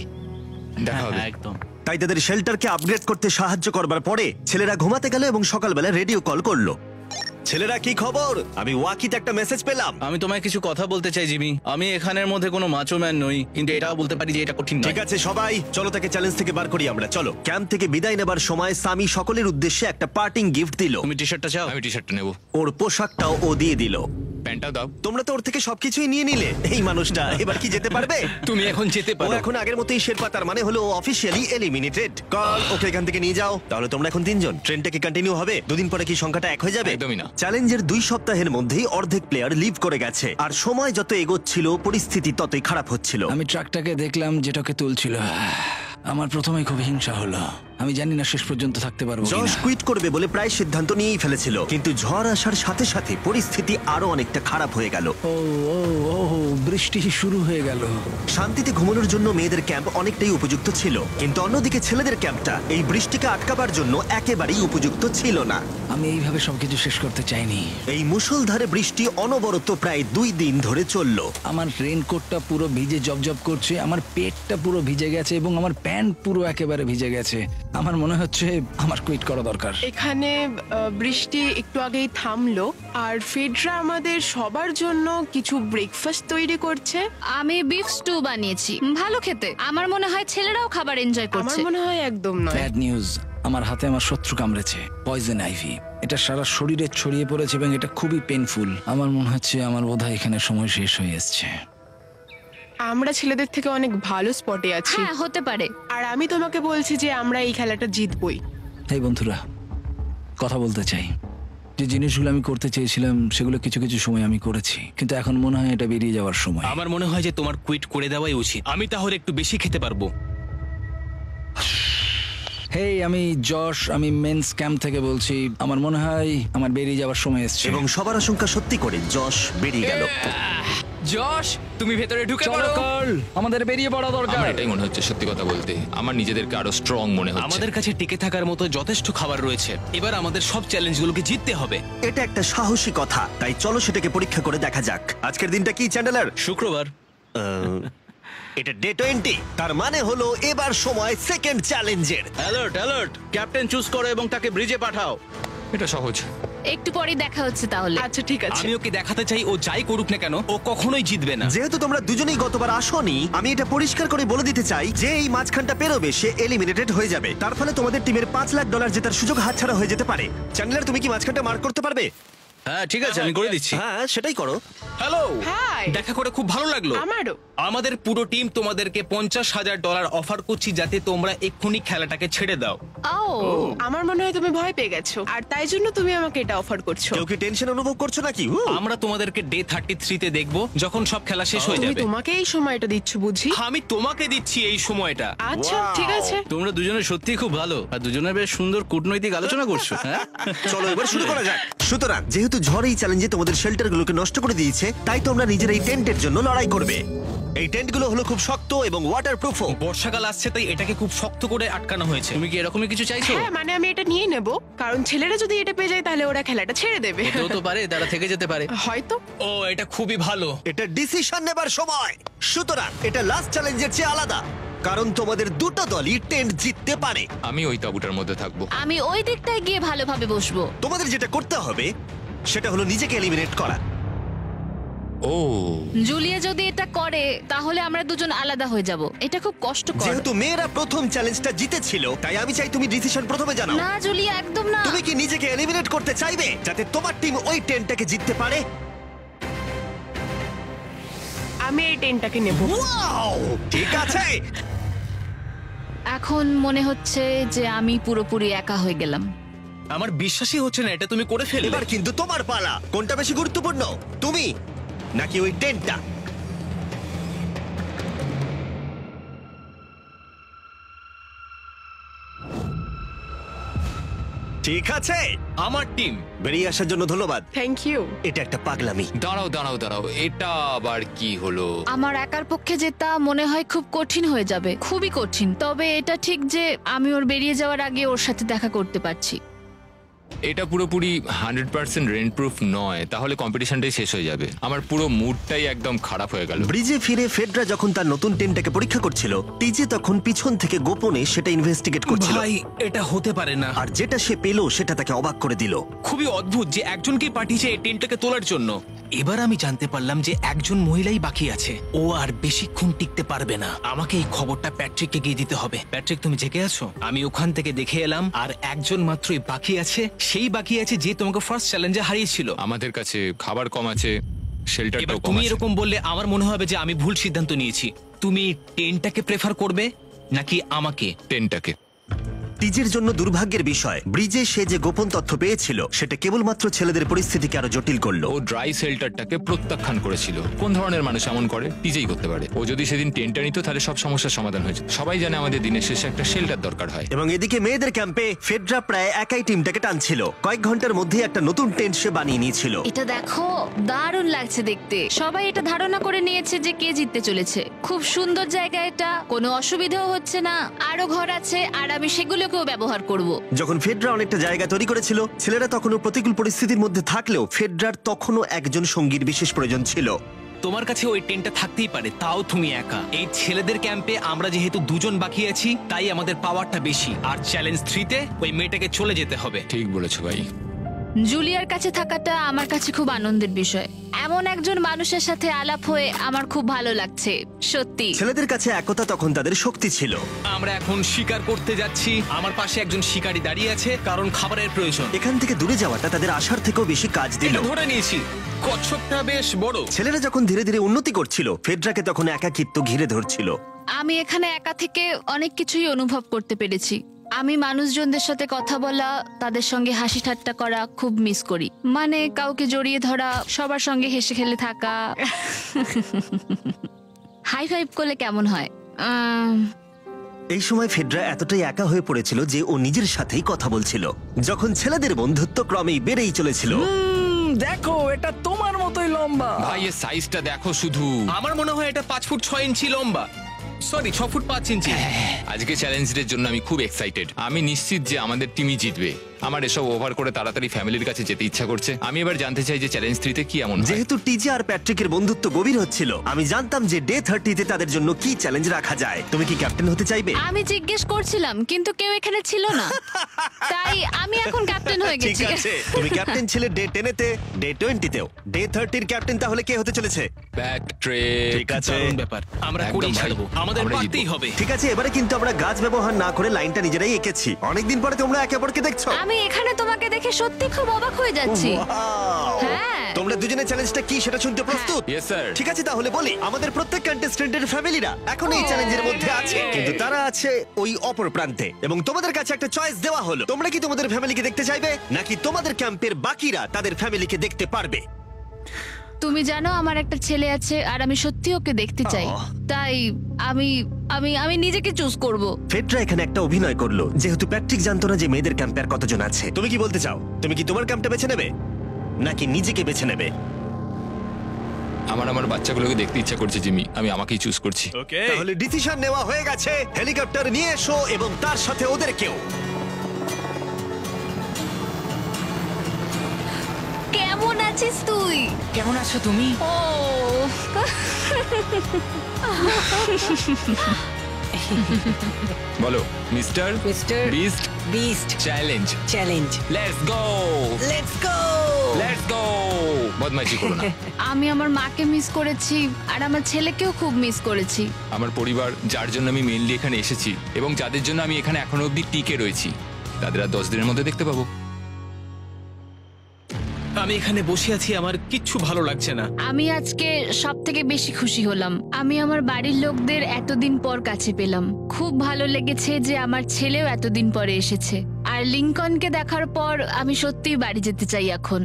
Speaker 7: দেখা হবে।
Speaker 6: হ্যাঁ, একদম।
Speaker 1: তাই তাদের শেল্টারকে আপগ্রেড করতে সাহায্য করবার পরে ছেলেরা ঘুমাতে গেল এবং সকালবেলা রেডিও কল করলো। ছেলেরা, কি খবর? আমি ওয়াকিতে একটা মেসেজ পেলাম।
Speaker 6: আমি তোমায় কিছু কথা বলতে চাই জিমি। আমি এখানের মধ্যে কোনো মাচো ম্যান নই, কিন্তু এটাও বলতে পারি যে এটা কঠিন নয়।
Speaker 1: ঠিক আছে সবাই, চলো তাকে চ্যালেঞ্জ থেকে বার করি আমরা। চলো। ক্যাম্প থেকে বিদায় নেবার সময় সামি সকলের উদ্দেশ্যে একটা পার্টিং গিফট দিল।
Speaker 6: তুমি টি শার্টটা চাও?
Speaker 7: আমি টি শার্টটা নেবো।
Speaker 1: ওর পোশাকটাও ও দিয়ে দিল।
Speaker 7: প্যান্টটাও দাও।
Speaker 1: তোমরা তো ওর থেকে সবকিছুই নিয়ে নিলে। এই মানুষটা এবার কি যেতে পারবে?
Speaker 2: তুমি এখন যেতে
Speaker 1: ও
Speaker 2: পারো।
Speaker 1: এখন আগের মতোই শেরপা, তার মানে হলো অফিসিয়ালি এলিমিনেটেড। কল ওকে এখান থেকে নিয়ে যাও। তাহলে তোমরা এখন 3 জন। ট্রেনটা কি কন্টিনিউ হবে? দুদিন পরে কি সংখ্যাটা 1 হয়ে যাবে?
Speaker 7: একদমই না।
Speaker 1: চ্যালেঞ্জের 2 সপ্তাহের মধ্যেই অর্ধেক প্লেয়ার লিভ করে গেছে, আর সময় যত এগোচ্ছিল পরিস্থিতি ততই খারাপ হচ্ছিল।
Speaker 6: আমি ট্রাকটাকে দেখলাম যেটাকে তুলছিল। আমার প্রথমেই খুব হিংসা হলো। আমি জানি না শেষ পর্যন্ত থাকতে পারবো
Speaker 1: জশ
Speaker 6: কিনা।
Speaker 1: কুইট করবে বলে প্রায় সিদ্ধান্ত নিয়েই ফেলেছিল, কিন্তু ঝড় আসার সাথে সাথে পরিস্থিতি আরো অনেকটা খারাপ হয়ে গেল।
Speaker 6: ও ও ও বৃষ্টি শুরু হয়ে গেল।
Speaker 1: শান্তিতে ঘুমানোর জন্য মেয়েদের ক্যাম্প অনেকটাই উপযুক্ত ছিল, কিন্তু অন্যদিকে ছেলেদের ক্যাম্পটা এই বৃষ্টিকে আটকাবার জন্য একেবারেই উপযুক্ত ছিল না।
Speaker 6: আমি এইভাবে সবকিছু শেষ করতে চাইনি।
Speaker 1: এই মুষলধারে বৃষ্টি অনবরত প্রায় 2 দিন ধরে চলল।
Speaker 6: আমার রেইনকোটটা পুরো ভিজে জবজব করছে, আমার পেটটা পুরো ভিজে গেছে এবং আমার প্যান্ট পুরো একেবারে ভিজে গেছে। আমার মনে হচ্ছে আমার কুইট করা দরকার।
Speaker 9: এখানে বৃষ্টি একটু আগেই থামলো, আর ফেডরা আমাদের সবার জন্য কিছু ব্রেকফাস্ট তৈরি করছে।
Speaker 5: আমি বিফ স্টু বানিয়েছি, ভালো খেতে। আমার মনে হয় ছেলেরাও খাবার এনজয়
Speaker 9: আমার
Speaker 5: করছে।
Speaker 9: মনে হয় একদম নয়।
Speaker 6: ব্যাড নিউজ, আমার হাতে আমার শত্রু কামড়েছে, পয়জন আইভি। এটা সারা শরীরে ছড়িয়ে পড়েছে এবং এটা খুবই পেইনফুল। আমার মনে হচ্ছে আমার বোধহয় এখানে সময় শেষ হয়ে এসেছে।
Speaker 9: আমরা ছেলেদের থেকে অনেক ভালো স্পটে আছি,
Speaker 5: হ্যাঁ, হতে পারে।
Speaker 9: আর আমি তোমাকে বলছি যে আমরা এই খেলাটা জিতবই।
Speaker 6: এই বন্ধুরা, কথা বলতে চাই। যে জিনিসগুলো আমি করতে চেয়েছিলাম সেগুলো কিছু কিছু সময় আমি করেছি, কিন্তু এখন মনে হয় এটা বেরিয়ে যাওয়ার সময়।
Speaker 2: আমার মনে হয় যে তোমার কুইট করে দেওয়াই উচিত। আমি তাহলে একটু বেশি খেতে পারবো।
Speaker 6: হেই, আমি যশ, আমি মেন্স ক্যাম্প থেকে বলছি। আমার মনে হয় আমার বেরিয়ে যাওয়ার সময় এসেছে।
Speaker 1: এবং সবার আশঙ্কা সত্যি করে যশ বেরিয়ে গেল।
Speaker 10: যশ, তুমি ভেতরে ঢুকে
Speaker 6: চলো
Speaker 10: পড়ো।
Speaker 6: কার্ল, আমাদের বেরিয়ে পড়া দরকার।
Speaker 7: আমার এটাই মনে হচ্ছে, সত্যি কথা বলতে আমার নিজেদেরকে আরো স্ট্রং মনে হচ্ছে।
Speaker 2: আমাদের কাছে টিকে থাকার মতো যথেষ্ট খাবার রয়েছে। এবার আমাদের সব চ্যালেঞ্জগুলোকে জিততে হবে।
Speaker 1: এটা একটা সাহসী কথা, তাই চলো সেটাকে পরীক্ষা করে দেখা যাক। আজকের দিনটা কি চ্যান্ডেলার?
Speaker 6: শুক্রবার।
Speaker 1: এটা ডে 20, তার মানে হলো এবার সময় সেকেন্ড চ্যালেঞ্জের।
Speaker 6: অ্যালার্ট অ্যালার্ট, ক্যাপ্টেন চুজ করো এবং তাকে ব্রিজে পাঠাও।
Speaker 7: এটা সহজ।
Speaker 5: একটু পরে দেখা হচ্ছে তাহলে।
Speaker 9: আচ্ছা ঠিক আছে।
Speaker 2: আমি ওকে দেখাতে চাই ও যাই করুক না কেন ও কখনোই জিতবে না।
Speaker 1: যেহেতু তোমরা দুজনেই গতবার আসোনি, আমি এটা পরিষ্কার করে বলে দিতে চাই যে এই মাঝখানটা পেরোবে সে এলিমিনেটেড হয়ে যাবে। তার ফলে তোমাদের টিমের $5 লাখ জেতার সুযোগ হাতছাড়া হয়ে যেতে পারে। চ্যান্ডেলার, তুমি কি মাঝখানটা মার্ক করতে পারবে?
Speaker 6: হ্যাঁ ঠিক আছে, আমি করে দিচ্ছি।
Speaker 1: হ্যাঁ, সেটাই করো।
Speaker 2: Hello,
Speaker 9: hi.
Speaker 2: দেখা করে খুব ভালো লাগলো।
Speaker 9: আমারও।
Speaker 2: আমাদের পুরো টিম তোমাদেরকে $50,000 অফার করছি যাতে তোমরা এক্ষুনি খেলাটাকে ছেড়ে দাও।
Speaker 5: ও,
Speaker 9: আমার মনে হয় তুমি ভয় পেয়ে গেছো, আর তাই জন্য তুমি আমাকে এটা অফার করছো।
Speaker 1: কেউ কি টেনশন অনুভব করছো নাকি?
Speaker 2: আমরা তোমাদেরকে ডে 33-তে দেখবো যখন সব খেলা শেষ হয়ে
Speaker 9: তুমি
Speaker 2: যাবে।
Speaker 9: তোমাকে এই সময়টা দিচ্ছ বুঝি?
Speaker 2: আমি তোমাকে দিচ্ছি এই সময়টা।
Speaker 9: আচ্ছা ঠিক আছে।
Speaker 6: তোমরা দুজনে সত্যি খুব ভালো, আর দুজনে বেশ সুন্দর কূটনৈতিক আলোচনা করছো। হ্যাঁ,
Speaker 1: চলো এবার শুরু করা যাক। সুতরাং যেহেতু ঝড় এই চ্যালেঞ্জে তোমাদের শেল্টারগুলোকে নষ্ট করে দিয়েছে, তাই তোমরা নিজের এই টেন্টের জন্য লড়াই করবে। এই টেন্টগুলো হলো খুব শক্ত এবং ওয়াটারপ্রুফও।
Speaker 2: বর্ষাকাল আসছে তাই এটাকে খুব শক্ত করে আটকানো হয়েছে।
Speaker 6: তুমি কি এরকমই কিছু চাইছো?
Speaker 9: হ্যাঁ, মানে আমি এটা নিয়ে নেব, কারণ ছেলেরা যদি এটা পেয়ে যায় তাহলে ওরা খেলাটা ছেড়ে দেবে।
Speaker 6: হতেও তো পারে তারা থেকে যেতে পারে।
Speaker 9: হয়তো।
Speaker 2: ও, এটা খুবই ভালো।
Speaker 1: এটা ডিসিশন নেবার সময়। সুতরাং এটা লাস্ট চ্যালেঞ্জের চেয়ে আলাদা, কারণ তোমাদের দুটো দলই টেন্ট জিততে পারে।
Speaker 7: আমি ওই তাঁবুটার মধ্যে থাকবো।
Speaker 5: আমি ওই দিকটায় গিয়ে ভালোভাবে বসবো।
Speaker 1: তোমাদের যেটা করতে হবে সেটা হলো নিজেকে এলিমিনেট করা।
Speaker 7: ও,
Speaker 5: জুলিয়া যদি এটা করে তাহলে আমরা দুজন আলাদা হয়ে যাব। এটা খুব কষ্টকর।
Speaker 1: যেহেতু মেয়েরা প্রথম চ্যালেঞ্জটা জিতেছিল, তাই আমি চাই তুমি ডিসিশন প্রথমে জানাও।
Speaker 5: না জুলিয়া, একদম না।
Speaker 1: তুমি কি নিজেকে এলিমিনেট করতে চাইবে যাতে তোমার টিম ওই টেন্টটাকে জিততে পারে?
Speaker 9: আমি এই টেনটাকে নেব।
Speaker 1: ওয়াও, ঠিক আছে।
Speaker 5: এখন মনে হচ্ছে যে আমি পুরোপুরি একা হয়ে গেলাম।
Speaker 2: আমার বিশ্বাসই হচ্ছে না এটা তুমি করে ফেললে।
Speaker 1: এবার কিন্তু তোমার পালা। কোনটা বেশি গুরুত্বপূর্ণ, তুমি নাকি ওই টেন্টটা? ঠিক আছে,
Speaker 2: আমার টিম।
Speaker 1: বেরিয়ে আসার জন্য ধন্যবাদ।
Speaker 9: Thank you.
Speaker 1: এটা একটা পাগলামি।
Speaker 7: দাঁড়াও দাঁড়াও দাঁড়াও, এটা আবার কি হলো?
Speaker 5: আমার একার পক্ষে জেতা মনে হয় খুব কঠিন হয়ে যাবে, খুবই কঠিন। তবে এটা ঠিক যে আমি ওর বেরিয়ে যাওয়ার আগে ওর সাথে দেখা করতে পারছি।
Speaker 7: এটা পুরোপুরি 100% রেন্ট প্রুফ নয়, তাহলে কম্পিটিশনটাই শেষ হয়ে যাবে। আমার পুরো মুডটাই একদম খারাপ হয়ে গেল।
Speaker 1: ব্রিজে ফিরে ফেডরা যখন তার নতুন টেন্টটাকে পরীক্ষা করছিল, টিজে তখন পিছন থেকে গোপনে সেটা ইনভেস্টিগেট করছিল।
Speaker 2: ভাই এটা হতে পারে না।
Speaker 1: আর যেটা সে পেল সেটা তাকে অবাক করে দিল।
Speaker 2: খুবই অদ্ভুত যে একজনকে পাঠিয়েছে এই টেন্টটাকে তোলার জন্য। এবার আমি জানতে পারলাম যে একজন মহিলাই বাকি আছে। ও আর বেশিক্ষণ টিকতে পারবে না। আমাকে এই খবরটা প্যাট্রিককে গিয়ে দিতে হবে। প্যাট্রিক, তুমি জেগে আছো? আমি ওখান থেকে দেখে এলাম আর একজন মাত্রই বাকি আছে। সেই বাকি আছে যে তোমাকে ফার্স্ট চ্যালেঞ্জে হারিয়েছিল।
Speaker 7: আমাদের কাছে খাবার কম আছে, শেল্টারটাও
Speaker 2: এবার
Speaker 7: কম
Speaker 2: তুমি
Speaker 7: আছে।
Speaker 2: এরকম বললে আমার মনে হবে যে আমি ভুল সিদ্ধান্ত নিয়েছি। তুমি টেন্টটাকে প্রেফার করবে নাকি আমাকে?
Speaker 7: টেন্টটাকে।
Speaker 1: টিজের জন্য দুর্ভাগ্যের বিষয়, ব্রিজে সে যে গোপন তথ্য পেয়েছিল সেটা কেবলমাত্র ছেলেদের পরিস্থিতিকে আরো জটিল করলো।
Speaker 7: ও ড্রাই শেল্টারটাকে প্রত্যাখ্যান করেছিল। কোন ধরনের মানুষ এমন করে? টিজেই করতে পারে। ও যদি সেদিন টেন্টটা নিত তাহলে সব সমস্যার সমাধান হয়েছে। সবাই জানে আমাদের দিনের শেষে একটা শেল্টার দরকার হয়।
Speaker 1: এবং এদিকে মেয়েদের ক্যাম্পে ফেডরা প্রায় একাই টিমটাকে টানছিল। কয়েক ঘন্টার মধ্যে একটা নতুন টেন্ট সে বানিয়ে নিয়েছিল।
Speaker 5: এটা দেখো, দারুণ লাগছে দেখতে। সবাই এটা ধারণা করে নিয়েছে যে কে জিততে চলেছে। খুব সুন্দর জায়গা এটা, কোনো অসুবিধাও হচ্ছে না। আরো ঘর আছে আর আমি সেগুলোকেও ব্যবহার করব।
Speaker 1: যখন ফেডরা অনেকটা জায়গা তৈরি করেছিল, ছেলেরা তখনও প্রতিকূল পরিস্থিতির মধ্যে থাকলেও ফেডরার তখনও একজন সঙ্গীর বিশেষ প্রয়োজন ছিল।
Speaker 2: তোমার কাছে ওই টেন্টটা থাকতেই পারে, তাও তুমি একা। এই ছেলেদের ক্যাম্পে আমরা যেহেতু দুজন বাকি আছি, তাই আমাদের পাওয়ারটা বেশি। আর চ্যালেঞ্জ 3-তে ওই মেয়েটাকে চলে যেতে হবে।
Speaker 7: ঠিক বলেছো ভাই।
Speaker 5: জুলিয়ার কাছে থাকাটা আমার কাছে খুব আনন্দের বিষয়। এমন একজন মানুষের সাথে আলাপ হয়ে আমার খুব ভালো লাগছে, সত্যি।
Speaker 1: ছেলেদের কাছে একতা তখন তাদের শক্তি ছিল।
Speaker 2: আমরা এখন শিকার করতে যাচ্ছি। আমার পাশে একজন শিকারী দাঁড়িয়ে আছে, কারণ খাবারের প্রয়োজন।
Speaker 1: এখান থেকে দূরে যাওয়াটা তাদের আশার থেকেও বেশি কাজ দিল।
Speaker 2: এটা ধরে নিয়েছি, কচ্ছপটা বেশ বড়।
Speaker 1: ছেলেরা যখন ধীরে ধীরে উন্নতি করছিল, ফেডরাকে তখন একাকিত্ব ঘিরে ধরছিল।
Speaker 5: আমি এখানে একা থেকে অনেক কিছুই অনুভব করতে পেরেছি। আমি মানুষজনদের সাথে কথা বলা, তাদের সঙ্গে হাসি ঠাট্টা করা খুব মিস করি। মানে কাউকে জড়িয়ে ধরা, সবার সঙ্গে হেসে খেলে থাকা। হাই ফাইভ করলে কেমন হয়?
Speaker 1: এই সময় ফেডরা এতটাই একা হয়ে পড়েছিল যে ও নিজের সাথেই কথা বলছিল। যখন ছেলেদের বন্ধুত্ব ক্রমেই বেড়েই চলেছিল।
Speaker 6: দেখো, এটা তোমার মতোই লম্বা।
Speaker 7: ভাই এর সাইজটা দেখো শুধু।
Speaker 2: আমার মনে হয় এটা 5 ফুট 6 ইঞ্চি লম্বা। সরি, 6 ফুট 5 ইঞ্চি।
Speaker 7: আজকে চ্যালেঞ্জের জন্য আমি খুব এক্সাইটেড। আমি নিশ্চিত যে আমাদের টিমই জিতবে। আমার এসব ওভার করে তাড়াতাড়ি ফ্যামিলির কাছে যেতে ইচ্ছা করছে। আমি এবার জানতে চাই যে চ্যালেঞ্জ 3-তে কি এমন হয়।
Speaker 1: যেহেতু টিজে আর প্যাট্রিকের বন্ধুত্ব গভীর হচ্ছিল, আমি জানতাম যে ডে 30-তে তাদের জন্য কি চ্যালেঞ্জ রাখা যায়। তুমি কি ক্যাপ্টেন হতে চাইবে?
Speaker 5: আমি জিজ্ঞেস করছিলাম, কিন্তু কেউ এখানে ছিল না, তাই আমি এখন ক্যাপ্টেন হয়ে
Speaker 1: ঠিক
Speaker 5: গেছি।
Speaker 1: আছে, তুমি ক্যাপ্টেন ছিলে ডে 10-তে, ডে 20-তেও। ডে 30-র ক্যাপ্টেন তাহলে কে হতে চলেছে?
Speaker 7: প্যাট্রিক।
Speaker 1: ঠিক আছে,
Speaker 2: দারুণ ব্যাপার। আমরা
Speaker 7: একদম
Speaker 2: করেই
Speaker 7: ভাই।
Speaker 2: ছাড়বো, আমাদের
Speaker 7: আমরা
Speaker 2: পারতেই
Speaker 7: জিতবো।
Speaker 2: হবে।
Speaker 1: ঠিক আছে। এবারে কিন্তু আমরা গাছ ব্যবহার না করে লাইনটা নিজেরাই এঁকেছি। অনেকদিন পরে তোমরা একে অপরকে দেখছো।
Speaker 5: আমি এখানে তোমাকে দেখে সত্যি খুব অবাক হয়ে যাচ্ছি।
Speaker 1: Wow!
Speaker 5: হ্যাঁ।
Speaker 1: তোমরা দুজনের চ্যালেঞ্জটা কি সেটা শুনতে প্রস্তুত?
Speaker 7: Yes, sir.
Speaker 1: ঠিক আছে, তাহলে বলি, আমাদের প্রত্যেক কন্টেস্টেন্টের ফ্যামিলিরা এখন এই চ্যালেঞ্জের মধ্যে আছে, কিন্তু তারা আছে ওই অপর প্রান্তে। এবং তোমাদের কাছে একটা চয়েস দেওয়া হলো, তোমরা কি তোমাদের ফ্যামিলিকে দেখতে চাইবে নাকি তোমাদের ক্যাম্পের বাকিরা তাদের ফ্যামিলিকে দেখতে পারবে?
Speaker 5: তুমি জানো আমার একটা ছেলে আছে আর আমি সত্যি ওকে দেখতে চাই। তাই আমি আমি আমি নিজেকে চুজ করব।
Speaker 1: ফেডরা এখানে একটা অভিনয় করলো, যেহেতু প্যাট্রিক জানতো না যে মেয়েদের ক্যাম্পে আর কতজন আছে। তুমি কি বলতে চাও? তুমি কি তোমার ক্যাম্পটা বেছে নেবে নাকি নিজেকে বেছে নেবে?
Speaker 7: আমার বাচ্চাগুলোকে দেখতে ইচ্ছা করছে জিমি। আমি আমাকেই চুজ করছি।
Speaker 1: তাহলে ডিসিশন নেওয়া হয়ে গেছে। হেলিকপ্টার নিয়ে এসো এবং তার সাথে ওদেরকেও।
Speaker 5: কেমন আছিস তুই?
Speaker 10: কেমন আছো তুমি?
Speaker 5: ও
Speaker 7: বলো mister
Speaker 10: mister
Speaker 7: beast
Speaker 10: beast
Speaker 7: challenge.
Speaker 10: Challenge.
Speaker 7: Let's go,
Speaker 10: let's go.
Speaker 7: Let's go. বদমাইশি করো না।
Speaker 5: আমি আমার মাকে মিস করেছি আর আমার ছেলেকেও খুব মিস করেছি।
Speaker 7: আমার পরিবার, যার জন্য আমি মেইনলি এখানে এসেছি এবং যাদের জন্য আমি এখানে এখনো অবধি টিকে রয়েছি, তাদের আর 10 দিনের মধ্যে দেখতে পাবো।
Speaker 2: আমি এখানে বসে আছি, আমার কিচ্ছু ভালো লাগছে না।
Speaker 5: আমি আজকে সব থেকে বেশি খুশি হলাম। আমি আমার বাড়ির লোকদের এতদিন পর কাছে পেলাম। খুব ভালো লেগেছে যে আমার ছেলেও এতদিন পরে এসেছে। আর লিংকনকে দেখার পর আমি সত্যিই বাড়ি যেতে চাই এখন।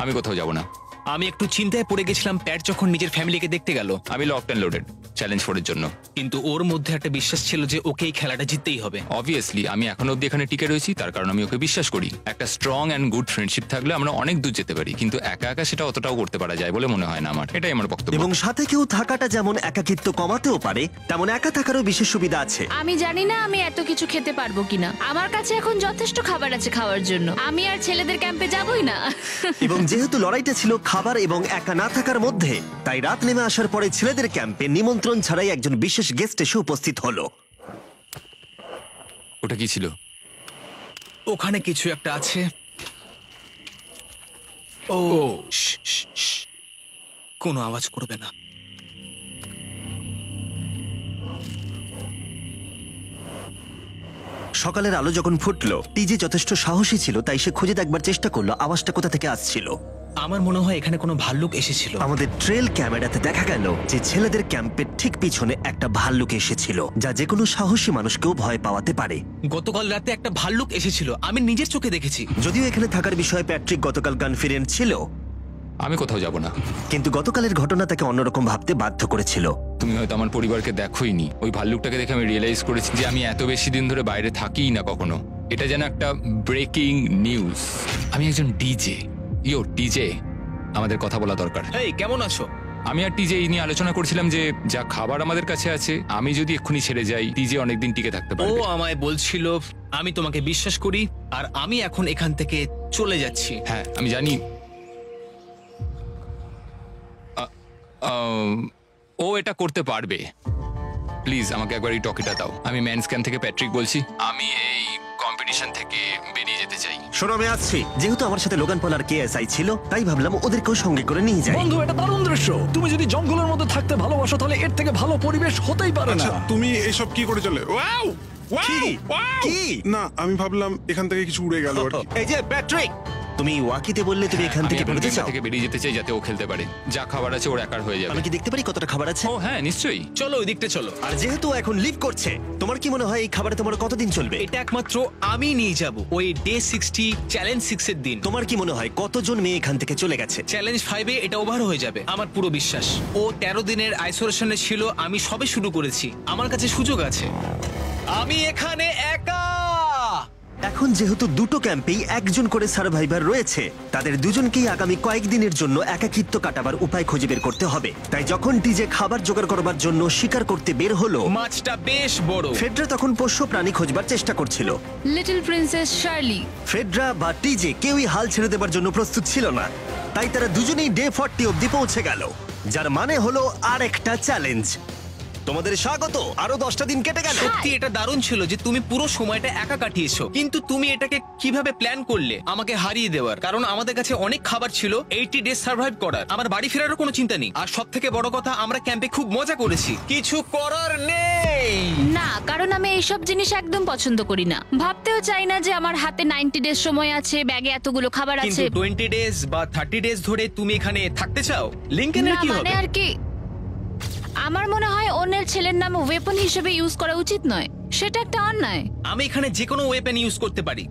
Speaker 7: আমি কোথাও যাব না।
Speaker 2: আমি একটু চিন্তায় পড়ে গেছিলাম প্যাট যখন নিজের ফ্যামিলিকে দেখতে গেল।
Speaker 7: আমি লকড অ্যান্ড লোডেড চ্যালেঞ্জ 4 এর জন্য।
Speaker 2: কিন্তু ওর মধ্যে একটা বিশ্বাস ছিল যে ওকে এই খেলাটা জিততেই হবে।
Speaker 7: অবভিয়াসলি আমি এখনো অব্দি এখানে টিকে রয়েছি, তার কারণ আমি ওকে বিশ্বাস করি। একটা স্ট্রং অ্যান্ড গুড ফ্রেন্ডশিপ থাকলে আমরা অনেক দূর যেতে পারি, কিন্তু একা একা সেটা অতটাও করতে পারা যায় বলে মনে হয় না আমার। এটাই আমার বক্তব্য।
Speaker 1: এবং সাথে কেউ থাকাটা যেমন একাকিত্ব কমাতেও পারে, তেমন একা থাকারও বিশেষ সুবিধা আছে।
Speaker 5: আমি জানি না আমি এত কিছু খেতে পারবো কিনা। আমার কাছে এখন যথেষ্ট খাবার আছে খাওয়ার জন্য। আমি আর ছেলেদের ক্যাম্পে যাবই না।
Speaker 1: এবং যেহেতু লড়াইটা ছিল খাবার এবং একা না থাকার মধ্যে, তাই রাত নেমে আসার পরে ছেলেদের ক্যাম্পে নিমন্ত্রণ ছাড়াই একজন বিশেষ গেস্ট এসে উপস্থিত হলো।
Speaker 7: ওটা কি ছিল?
Speaker 2: ওখানে কিছু একটা আছে। ও শ্, শ্, শ্। কোনো আওয়াজ করবে না।
Speaker 1: সকালের আলো যখন ফুটলো, টিজে যথেষ্ট সাহসী ছিল, তাই সে খুঁজে দেখবার চেষ্টা করলো আওয়াজটা কোথা থেকে আসছিল।
Speaker 2: আমার মনে হয় এখানে কোনো ভাল্লুক এসেছিল।
Speaker 1: আমাদের ট্রেল ক্যামেরাতে দেখা গেল যে ছেলেদের ক্যাম্পের ঠিক পিছনে একটা ভাল্লুক এসেছিল, যা যে কোনো সাহসী মানুষকেও ভয় পাওয়াতে পারে।
Speaker 2: গতকাল রাতে একটা ভাল্লুক এসেছিল, আমি নিজের চোখে দেখেছি।
Speaker 1: যদিও এখানে থাকার বিষয়ে প্যাট্রিক গতকাল কনফিডেন্ট ছিল,
Speaker 7: আমি কোথাও যাব না।
Speaker 1: কিন্তু গতকালের ঘটনা তাকে অন্যরকম ভাবতে বাধ্য করেছিল।
Speaker 7: তুমি হয়তো আমার পরিবারকে দেখোইনি। ওই ভাল্লুকটাকে দেখে আমি রিয়েলাইজ করেছি যে আমি এত বেশি দিন ধরে বাইরে থাকিই না কখনো। এটা যেন একটা ব্রেকিং নিউজ। আমি একজন ডিজে। ডিজে, আমাদের কথা বলা দরকার।
Speaker 2: এই কেমন আছো?
Speaker 7: আমি আর টিজে এই নিয়ে আলোচনা করছিলাম যে যা খাবার আমাদের কাছে আছে, আমি যদি এক্ষুনি ছেড়ে যাই, টিজে অনেকদিন টিকে থাকতে
Speaker 2: ও
Speaker 7: পারবে।
Speaker 2: আমায় বলছিল আমি তোমাকে বিশ্বাস করি, আর আমি এখন এখান থেকে চলে যাচ্ছি।
Speaker 7: হ্যাঁ আমি জানি। ও এটা করতে পারবে। প্লিজ আমাকে একবার এই টকিটা দাও। আমি ম্যান স্ক্যান থেকে প্যাট্রিক বলছি। আমি এই কম্পিটিশন থেকে বেরিয়ে যেতে চাই।
Speaker 1: শোনো, আমি আসছি। যেহেতু আমার সাথে লোগান পল আর কেএসআই ছিল, তাই ভাবলাম ওদেরকেও সঙ্গে করে নিয়ে যাই।
Speaker 6: বন্ধু, এটা দারুণ দৃশ্য। তুমি যদি জঙ্গলের মধ্যে থাকতে ভালোবাসো, তাহলে এর থেকে ভালো পরিবেশ হতেই পারে না।
Speaker 11: আচ্ছা, তুমি এসব কি করে চলে? ওয়াও
Speaker 1: কি? কি?
Speaker 11: না, আমি ভাবলাম এখান থেকে কিছু উড়ে গেল আর কি।
Speaker 1: এই যে প্যাট্রিক, তুমি ওয়াকিতে বললে তুমি এখান থেকে বেরোতে চাও।
Speaker 7: থেকে বেরিয়ে যেতে চাই যাতে ও খেলতে পারে। যা খাবার আছে ওর একার হয়ে যাবে।
Speaker 1: আমি কি দেখতে পারি কতটা খাবার আছে?
Speaker 7: ও হ্যাঁ নিশ্চয়ই।
Speaker 2: চলো ওই দিকটা চলো।
Speaker 1: আর যেহেতু ও এখন লিভ করছে, তোমার কি মনে হয় এই খাবারে তোমার কতদিন চলবে?
Speaker 2: এটা একমাত্র আমি নিয়ে যাব ওই ডে 60 চ্যালেঞ্জ 6 এর দিন।
Speaker 1: তোমার কি মনে হয় কতজন মেয়ে এখান থেকে চলে গেছে?
Speaker 2: চ্যালেঞ্জ 5 এ এটা ওভার হয়ে যাবে, আমার পুরো বিশ্বাস। ও 13 দিনের আইসোলেশনে ছিল, আমি সবে শুরু করেছি। আমার কাছে সুযোগ আছে। আমি এখানে একা।
Speaker 1: এখন যেহেতু দুটো ক্যাম্পেই একজন করে সার্ভাইভার রয়েছে, তাদের দুজনকেই আগামী কয়েকদিনের জন্য একাকিত্ব কাটাবার উপায় খুঁজে বের করতে হবে। তাই যখন টিজে খাবার জোগাড় করবার জন্য শিকার করতে বের হলো,
Speaker 2: মাছটা বেশ বড়।
Speaker 1: ফেডরা তখন পোষ্য প্রাণী খোঁজবার চেষ্টা করছিল।
Speaker 5: Little princess Shirley.
Speaker 1: ফেডরা বা টিজে কেউই হাল ছেড়ে দেবার জন্য প্রস্তুত ছিল না, তাই তারা দুজনেই ডে 40 অব্দি পৌঁছে গেল, যার মানে হলো আর একটা চ্যালেঞ্জ। তোমাদের স্বাগত। আরো 10টা দিন কেটে গেল।
Speaker 2: সত্যি এটা দারুণ ছিল যে তুমি পুরো সময়টা একা কাটিয়েছো, কিন্তু তুমি এটাকে কিভাবে প্ল্যান করলে আমাকে হারিয়ে দেওয়ার? কারণ আমাদের কাছে অনেক খাবার ছিল 80 ডেজ সার্ভাইভ করার। আমার বাড়ি ফেরারও কোনো চিন্তা নেই। আর সব থেকে বড় কথা, আমরা ক্যাম্পে খুব মজা করেছি। কিছু করার নেই।
Speaker 5: না, কারণ আমি এইসব জিনিস একদম পছন্দ করি না। ভাবতেও চাই না যে আমার হাতে 90 ডেজ সময় আছে, ব্যাগে এতগুলো খাবার
Speaker 2: কিন্তু
Speaker 5: আছে।
Speaker 2: 20 ডেজ বা 30 ডেজ ধরে তুমি এখানে থাকতে চাও? লিংকেনের
Speaker 5: না,
Speaker 2: কি
Speaker 5: মানে
Speaker 2: হবে?
Speaker 5: আর কি, আমার মনে হয় অন্যের ছেলের নাম ওয়েপন হিসেবে ইউজ করা উচিত নয়। সেটা একটা অন্যায়।
Speaker 2: আমি এখানে যে কোনো ওয়েপেন ইউজ করতে পারি।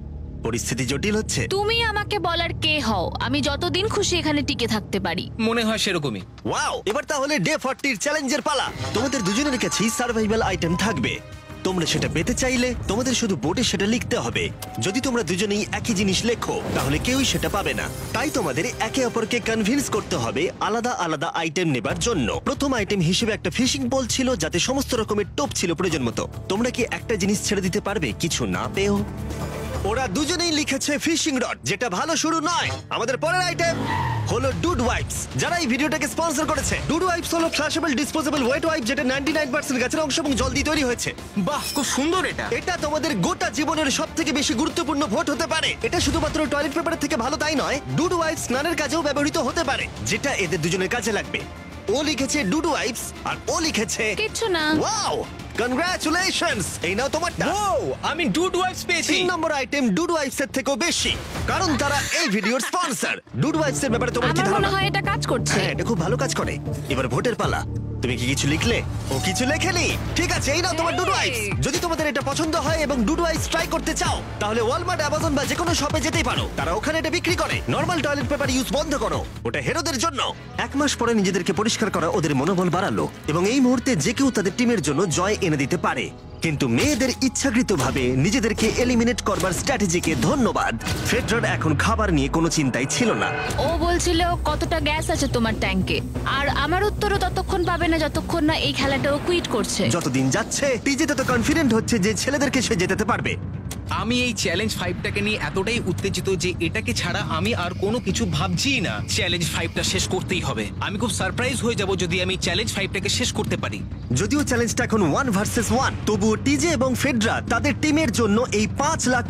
Speaker 1: পরিস্থিতি জটিল হচ্ছে।
Speaker 5: তুমি আমাকে বলার কে হও? আমি যতদিন খুশি এখানে টিকে থাকতে পারি।
Speaker 2: মনে হয় সেরকমই।
Speaker 1: ওয়াও, এবার তাহলে ডে 40 চ্যালেঞ্জের পালা। তোমাদের দুজনের কাছেই সার্ভাইভাল আইটেম থাকবে। তোমরা সেটা পেতে চাইলে তোমাদের শুধু বোর্ডে সেটা লিখতে হবে। যদি তোমরা দুজনেই একই জিনিস লেখো, তাহলে কেউই সেটা পাবে না। তাই তোমাদের একে অপরকে কনভিন্স করতে হবে আলাদা আলাদা আইটেম নেবার জন্য। প্রথম আইটেম হিসেবে একটা ফিশিং পোল ছিল, যাতে সমস্ত রকমের টোপ ছিল প্রয়োজন মতো। তোমরা কি একটা জিনিস ছেড়ে দিতে পারবে কিছু না পেও? ওরা দুজনেই লিখেছে ফিশিং রড, যেটা ভালো শুরু নয়। আমাদের পরের আইটেম হলো ডুড ওয়াইপস, যারা এই ভিডিওটাকে স্পন্সর করেছে। ডুড ওয়াইপস হলো ফ্ল্যাশেবল ডিসপোজেবল ওয়েট ওয়াইপ, যেটা 99% গাছের অংশ এবং জল দিয়ে তৈরি হয়েছে।
Speaker 2: বাহ, খুব সুন্দর এটা।
Speaker 1: এটা তোমাদের গোটা জীবনের সবথেকে বেশি গুরুত্বপূর্ণ ভোট হতে পারে। এটা শুধুমাত্র টয়লেট পেপারের থেকে ভালো তাই নয়, ডুড ওয়াইপস স্নানের কাজেও ব্যবহৃত হতে পারে, যেটা এদের দুজনের কাজে লাগবে। ও লিখেছে ডুড ওয়াইপস, আর ও লিখেছে
Speaker 5: কিচ্ছু না।
Speaker 1: Wow, congratulations! এই নাও তোমারটা।
Speaker 2: ও, আমি ডুড ওয়াইপস পেয়েছি।
Speaker 1: 3 নম্বর আইটেম ডুড ওয়াইপস এর থেকেও বেশি, কারণ তারা এই ভিডিওর স্পন্সর। ডুড ওয়াইপস এর ব্যাপারে তোমার কি
Speaker 5: আমার মনে
Speaker 1: ধারণা?
Speaker 5: হয় এটা কাজ করছে।
Speaker 1: হ্যাঁ, এটা খুব ভালো কাজ করে। এবার ভোটের পালা। তুমি কি কিছু লিখলে? ও কিছু লেখেনি। ঠিক আছে, এই নাও তোমার ডুডু আইস। যদি তোমাদের এটা পছন্দ হয় এবং ডুডু আইস ট্রাই করতে চাও তাহলে ওয়ালমার্ট, অ্যামাজন বা যে কোনো শপে যেতেই পারো। তারা ওখানে এটা বিক্রি করে। নর্মাল টয়লেট পেপার ইউজ বন্ধ করো, ওটা হেরোদের জন্য। 1 মাস পরে নিজেদেরকে পরিষ্কার করা ওদের মনোবল বাড়ালো এবং এই মুহূর্তে যে কেউ তাদের টিমের জন্য জয় এনে দিতে পারে। কিন্তু মেয়েদের ইচ্ছাকৃতভাবে নিজেদেরকে এলিমিনেট করবার স্ট্র্যাটেজিকে ধন্যবাদ। ফেডরার এখন খাবার নিয়ে কোনো চিন্তাই ছিল না।
Speaker 5: ও বলছিল কতটা গ্যাস আছে তোমার ট্যাঙ্কে, আর আমার উত্তরও ততক্ষণ পাবে না যতক্ষণ না এই খেলাটাও কুইট করছে।
Speaker 1: যতদিন যাচ্ছে টিজে তত কনফিডেন্ট হচ্ছে যে ছেলেদেরকে সে জেতাতে পারবে।
Speaker 2: আমি এই চ্যালেঞ্জ 5টাকে নিয়ে এতটাই উত্তেজিত যে এটাকে ছাড়া আমি আর কোনো কিছু ভাবছিই না। চ্যালেঞ্জ 5টা শেষ করতেই হবে। আমি খুব সারপ্রাইজ হয়ে যাব যদি আমি চ্যালেঞ্জ 5টাকে শেষ করতে পারি।
Speaker 1: যদিও চ্যালেঞ্জটা এখন 1 ভার্সেস 1, তবুও টিজে এবং ফেডরা তাদের টিমের জন্য এই $5 লাখ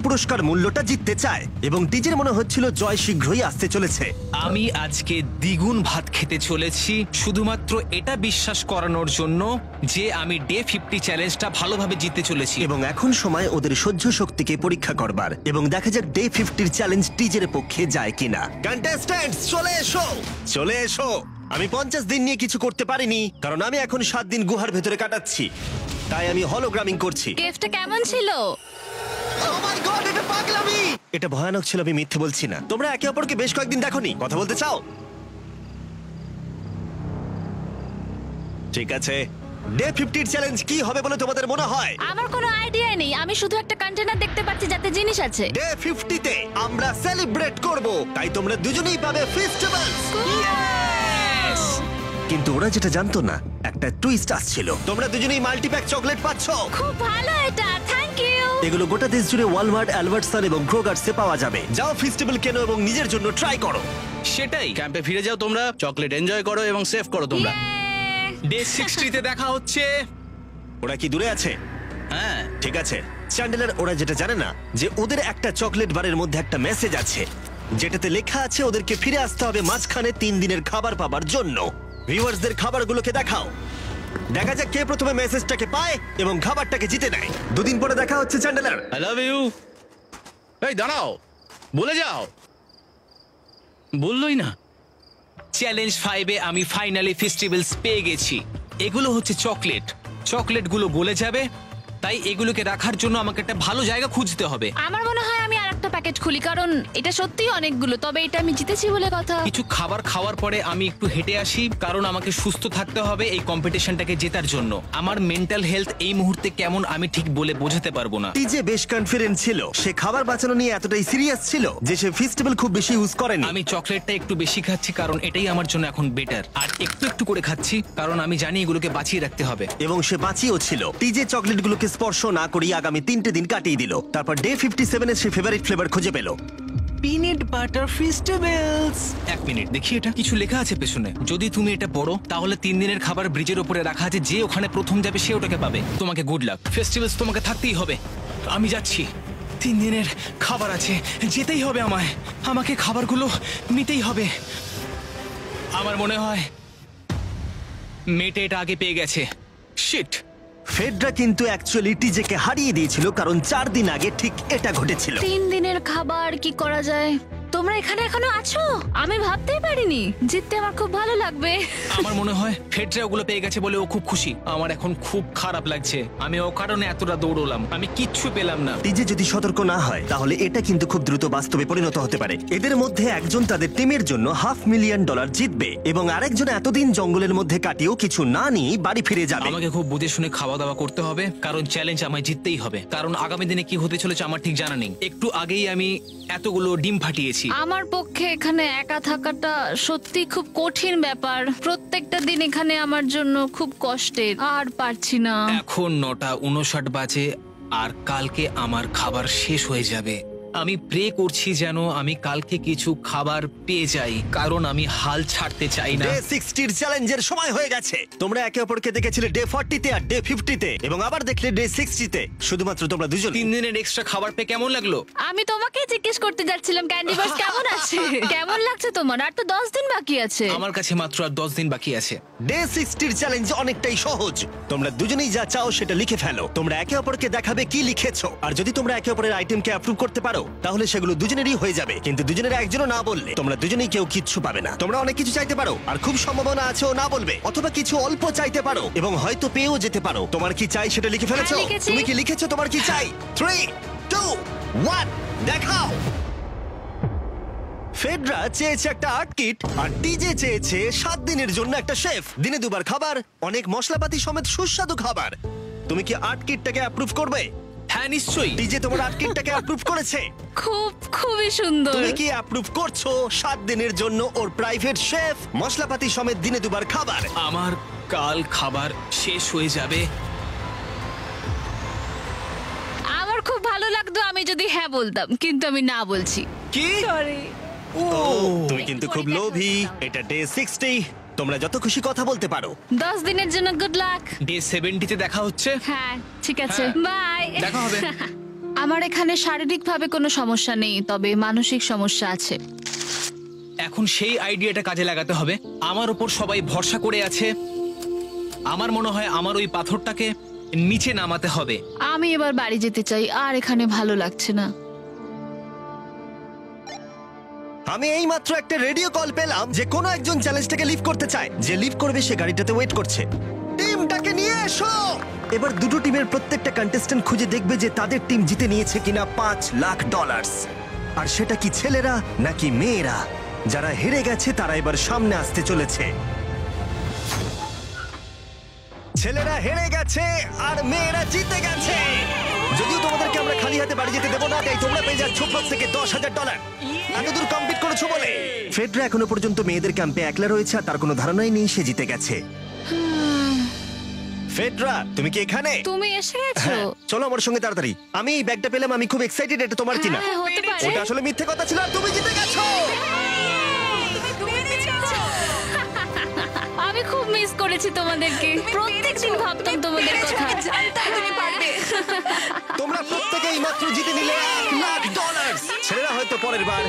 Speaker 1: পুরস্কার মূল্যটা জিততে চায় এবং টিজের মনে হচ্ছিল জয় শীঘ্রই আসতে চলেছে।
Speaker 2: আমি আজকে দ্বিগুণ ভাত খেতে চলেছি শুধুমাত্র এটা বিশ্বাস করানোর জন্য যে আমি ডে 50 চ্যালেঞ্জটা ভালোভাবে জিততে চলেছি।
Speaker 1: এবং এখন সময় ওদের সহ্য শক্তিকে পরীক্ষা করবার এবং দেখা যাক ডে 50 চ্যালেঞ্জ টিজের পক্ষে যায় কিনা। কন্টেস্ট্যান্টস চলে এসো, চলে এসো। আমি 50 দিন নিয়ে কিছু করতে পারিনি কারণ আমি এখন 7 দিন গুহার ভেতরে কাটাচ্ছি, তাই আমি হলোগ্রামিং করছি।
Speaker 5: কেভটা কেমন ছিল?
Speaker 1: Oh my God, এটা পাগলামি! এটা ভয়ানক ছিল, আমি মিথ্যে বলছি না। তোমরা একে অপরকে বেশ কয়েকদিন দেখোনি, কথা বলতে চাও? ঠিক আছে, ডে 50 চ্যালেঞ্জ কি হবে বলে তোমাদের মনে হয়?
Speaker 5: আমার কোনো আইডিয়া নেই, আমি শুধু একটা কন্টেনার দেখতে পাচ্ছি যাতে জিনিস আছে।
Speaker 1: ডে 50 তে আমরা সেলিব্রেট করব, তাই তোমরা দুজনেই পাবে ফেস্টিভ্যালস। কিন্তু ওরা যেটা জানতো না, একটা টুইস্ট আসছিল। তোমরা দুজনেই মাল্টিপ্যাক চকলেট পাচ্ছ।
Speaker 5: খুব ভালো এটা, থ্যাংক ইউ।
Speaker 1: এগুলো গোটা দেশ জুড়ে ওয়ালমার্ট, অ্যালবার্টসন এবং ক্রোগার্সে পাওয়া যাবে। যাও ফেস্টিভ্যাল কেনো এবং নিজের জন্য ট্রাই করো।
Speaker 2: সেটাই,
Speaker 12: ক্যাম্পে ফিরে যাও তোমরা, চকলেট এনজয় করো এবং সেভ করো তোমরা।
Speaker 2: ডে 60 তে দেখা হচ্ছে।
Speaker 1: ওরা কি দূরে আছে?
Speaker 12: হ্যাঁ
Speaker 1: ঠিক আছে চ্যান্ডেলার, ওরা যেটা জানে না যে ওদের একটা চকলেট বারের মধ্যে একটা মেসেজ আছে যেটাতে লেখা আছে ওদেরকে ফিরে আসতে হবে মাঝখানে 3 দিনের খাবার পাবার জন্য। ভিউয়ার্সদের খাবারগুলোকে দেখাও, দেখা যাক কে প্রথমে মেসেজটাকে পায় এবং খাবারটাকে জিতে নেয়। 2 দিন পরে দেখা হচ্ছে চ্যান্ডেলার।
Speaker 12: I love you. এই দাঁড়াও, বলে যাও। বললোই না।
Speaker 2: চ্যালেঞ্জ 5-এ আমি ফাইনালি ফেস্টিভ্যালস পেয়ে গেছি। এগুলো হচ্ছে চকলেট, চকলেটগুলো গলে যাবে, তাই এগুলোকে রাখার জন্য আমাকে একটা ভালো জায়গা খুঁজতে হবে।
Speaker 5: আমার মনে হয় আমি আরেকটা প্যাকেট খুলি, কারণ এটা সত্যিই অনেকগুলো, তবে এটা আমি জিতেছি বলে কথা।
Speaker 2: কিছু খাবার খাওয়ার পরে আমি একটু হেঁটে আসি, কারণ আমাকে সুস্থ থাকতে হবে এই কম্পিটিশনটাকে জেতার জন্য। আমার মেন্টাল হেলথ এই মুহূর্তে কেমন আমি ঠিক বলে বোঝাতে পারবো না।
Speaker 1: টিজে বেশ কনফিডেন্ট ছিল, সে খাবার বাঁচানো নিয়ে এতটাই সিরিয়াস ছিল যে সে ফেস্টিভ্যাল খুব বেশি ইউজ করেনি।
Speaker 2: আমি চকলেটটা একটু বেশি খাচ্ছি কারণ এটাই আমার জন্য এখন বেটার, আর একটু একটু করে খাচ্ছি কারণ আমি জানি এগুলোকে বাঁচিয়ে রাখতে হবে।
Speaker 1: এবং সে বাঁচিয়েও ছিল। টিজে চকলেটগুলোকে স্পর্শ না করিয়ে আগামী 3টে দিন কাটিয়ে দিল। তারপর ডে 57-এ সে ফেভারিট ফ্লেভার খুঁজে পেল।
Speaker 2: Peanut butter festivals. 1 মিনিট দেখি, এটা কিছু লেখা আছে পেছনে। যদি তুমি এটা পড়ো তাহলে 3 দিনের খাবার ব্রিজের উপরে রাখা আছে, যে ওখানে প্রথম যাবে সে ওটাকে পাবে। তোমাকে গুড লাক। ফেস্টিভ্যালস তোমাকে থাকতেই হবে। আমি যাচ্ছি, 3 দিনের খাবার আছে, যেতেই হবে আমায়। আমাকে খাবারগুলো নিতেই হবে। আমার মনে হয় মেয়েটা এটা আগে পেয়ে গেছে। শিট।
Speaker 1: ফেডরা কিন্তু অ্যাকচুয়ালি টিজেকে হারিয়ে দিয়েছিল কারণ 4 দিন আগে ঠিক এটা ঘটেছিল।
Speaker 5: 3 দিনের খাবার কি করা যায়? তোমরা এখানে এখনো আছো? আমি ভাবতেই পারিনি। জিততে আমার খুব ভালো লাগবে।
Speaker 2: আমার মনে হয় ফেডরা ওগুলো পেয়ে গেছে বলে ও খুব খুশি। আমার এখন খুব খারাপ লাগছে, আমি ও কারণে এতটা দৌড়লাম, আমি কিচ্ছু পেলাম না।
Speaker 1: টিজে যদি সতর্ক না হয় তাহলে এটা কিন্তু খুব দ্রুত বাস্তবে পরিণত হতে পারে। এদের মধ্যে একজন তাদের টিমের জন্য $500,000 জিতবে এবং আরেকজন এতদিন জঙ্গলের মধ্যে কাটিয়েও কিছু না নিয়ে বাড়ি ফিরে যাবে।
Speaker 2: আমাকে খুব বুঝে শুনে খাওয়া দাওয়া করতে হবে, কারণ চ্যালেঞ্জ আমায় জিততেই হবে। কারণ আগামী দিনে কি হতে চলেছে আমার ঠিক জানা নেই। একটু আগেই আমি এতগুলো ডিম ফাটিয়েছি।
Speaker 5: আমার পক্ষে এখানে একা থাকাটা সত্যি খুব কঠিন ব্যাপার। প্রত্যেকটা দিন এখানে আমার জন্য খুব কষ্টের, আর পারছি না।
Speaker 2: এখন 9:59 বাজে আর কালকে আমার খাবার শেষ হয়ে যাবে। আমি প্রে করছি যেন আমি কালকে কিছু খাবার পেয়ে যাই, কারণ আমি হাল ছাড়তে চাই না।
Speaker 1: ডে 60 চ্যালেঞ্জের সময় হয়ে গেছে। তোমরা একে অপরকে দেখেছিলে ডে 40-তে আর ডে 50-তে এবং আবার দেখলে ডে 60-তে। শুধুমাত্র তোমরা দুজন।
Speaker 2: 3 দিনের এক্সট্রা খাবার পেয়ে কেমন লাগলো?
Speaker 5: আমি তোমাকে জিজ্ঞেস করতে যাচ্ছিলাম ক্যান্ডি বাস কেমন আছে। কেমন লাগছে তোমার? আর তো 10 দিন বাকি আছে।
Speaker 2: আমার কাছে মাত্র আর 10 দিন বাকি আছে।
Speaker 1: ডে 60 চ্যালেঞ্জ অনেকটাই সহজ। তোমরা দুজনেই যা চাও সেটা লিখে ফেলো। তোমরা একে অপরকে দেখাবে কি লিখেছো, আর যদি তোমরা একে অপরের আইটেমকে অ্যাপ্রুভ করতে পারো পারো তাহলে সেগুলো দুজনেরই হয়ে যাবে, কিন্তু দুজনের একজনও না বললে তোমরা দুজনেই কেউ কিচ্ছু পাবে না। তোমরা অনেক কিছু চাইতে পারো আর খুব সম্ভাবনা আছে ও না বলবে, অথবা কিছু অল্প চাইতে পারো এবং হয়তো পেয়েও যেতে পারো। তোমার কি চাই সেটা লিখে ফেলেছো?
Speaker 5: হ্যাঁ, লিখেছি।
Speaker 1: তুমি কি লিখেছো তোমার কি চাই? 3, 2, 1 দেখাও। ফেডরা চেয়েছে একটা আর্ট কিট আর টিজে চেয়েছে 7 দিনের জন্য একটা শেফ, দিনে 2 বার খাবার, অনেক মশলাপাতি সমেত সুস্বাদু খাবার। তুমি কি আর্ট কিটটাকে অ্যাপ্রুভ করবে?
Speaker 2: হ্যাঁ নিশ্চয়ই।
Speaker 1: টিজে তোমার আর্ট কিটটাকে অ্যাপ্রুভ করেছে।
Speaker 5: খুবই সুন্দর।
Speaker 1: তুমি কি অ্যাপ্রুভ করছো 7 দিনের জন্য ওর প্রাইভেট শেফ, মশলাপাতি সমেত দিনে 2 বার খাবার?
Speaker 2: আমার কাল খাবার শেষ হয়ে যাবে।
Speaker 5: আমার খুব ভালো লাগতো আমি যদি হ্যাঁ বলতাম, কিন্তু আমি না বলছি।
Speaker 2: কি?
Speaker 1: তুমি কিন্তু খুব লোভী। এটা ডে 60, তোমরা যত খুশি কথা বলতে পারো।
Speaker 5: 10 দিনের জন্য গুড লাক।
Speaker 2: ডে 70-তে দেখা হচ্ছে।
Speaker 5: হ্যাঁ ঠিক আছে, বাই।
Speaker 2: দেখা হবে।
Speaker 5: আমার এখানে শারীরিকভাবে কোনো সমস্যা নেই, তবে মানসিক সমস্যা আছে।
Speaker 2: এখন সেই আইডিয়াটা কাজে লাগাতে হবে। আমার উপর সবাই ভরসা করে আছে, আমার মনে হয় আমার ওই পাথরটাকে নিচে নামাতে হবে।
Speaker 5: আমি এবার বাড়ি যেতে চাই, আর এখানে ভালো লাগছে না।
Speaker 1: আমি এইমাত্র একটা রেডিও কল পেলাম যে কোনো একজন চ্যালেঞ্জটাকে লিভ করতে চায়। যে লিভ করবে সে গাড়িটাতে ওয়েট করছে। টিমটাকে নিয়ে এসো। এবার দুটো টিমের প্রত্যেকটা কন্টেস্ট্যান্ট খুঁজে দেখবে যে তাদের টিম জিতে নিয়েছে কিনা $5 লাখ। আর সেটা কি ছেলেরা নাকি মেয়েরা? যারা হেরে গেছে তারা এবার সামনে আসতে চলেছে। ছেলেরা হেরে গেছে আর মেয়েরা জিতে গেছে। যদিও তোমাদেরকে আমরা খালি হাতে বাড়ি যেতে দেবো না, তাই তোমরা পেয়ে যাচ্ছ প্রত্যেকে $10,000। এতদূর কমপ্লিট করেছো বলে। ফেডরা এখনো পর্যন্ত মেয়েদের ক্যাম্পে একলা রয়েছে আর তার কোনো ধারণাই নেই সে জিতে গেছে। ফেডরা তুমি কি এখানে?
Speaker 5: তুমি এসে গেছো?
Speaker 1: হ্যাঁ, চলো আমার সঙ্গে তাড়াতাড়ি। আমি এই ব্যাগটা পেলাম, আমি খুব এক্সাইটেড। এটা তোমার কিনা?
Speaker 5: হ্যাঁ, হতে পারে।
Speaker 1: ওটা আসলে মিথ্যে কথা ছিল আর তুমি জিতে গেছো।
Speaker 5: আমি খুব মিস করেছি তোমাদেরকে। প্রত্যেকদিন ভাবতাম তোমাদের কথা।
Speaker 1: তোমরা প্রত্যেকেই মাত্র জিতে নিলে $1 লাখ। ছেলেরা হয়তো পরের বার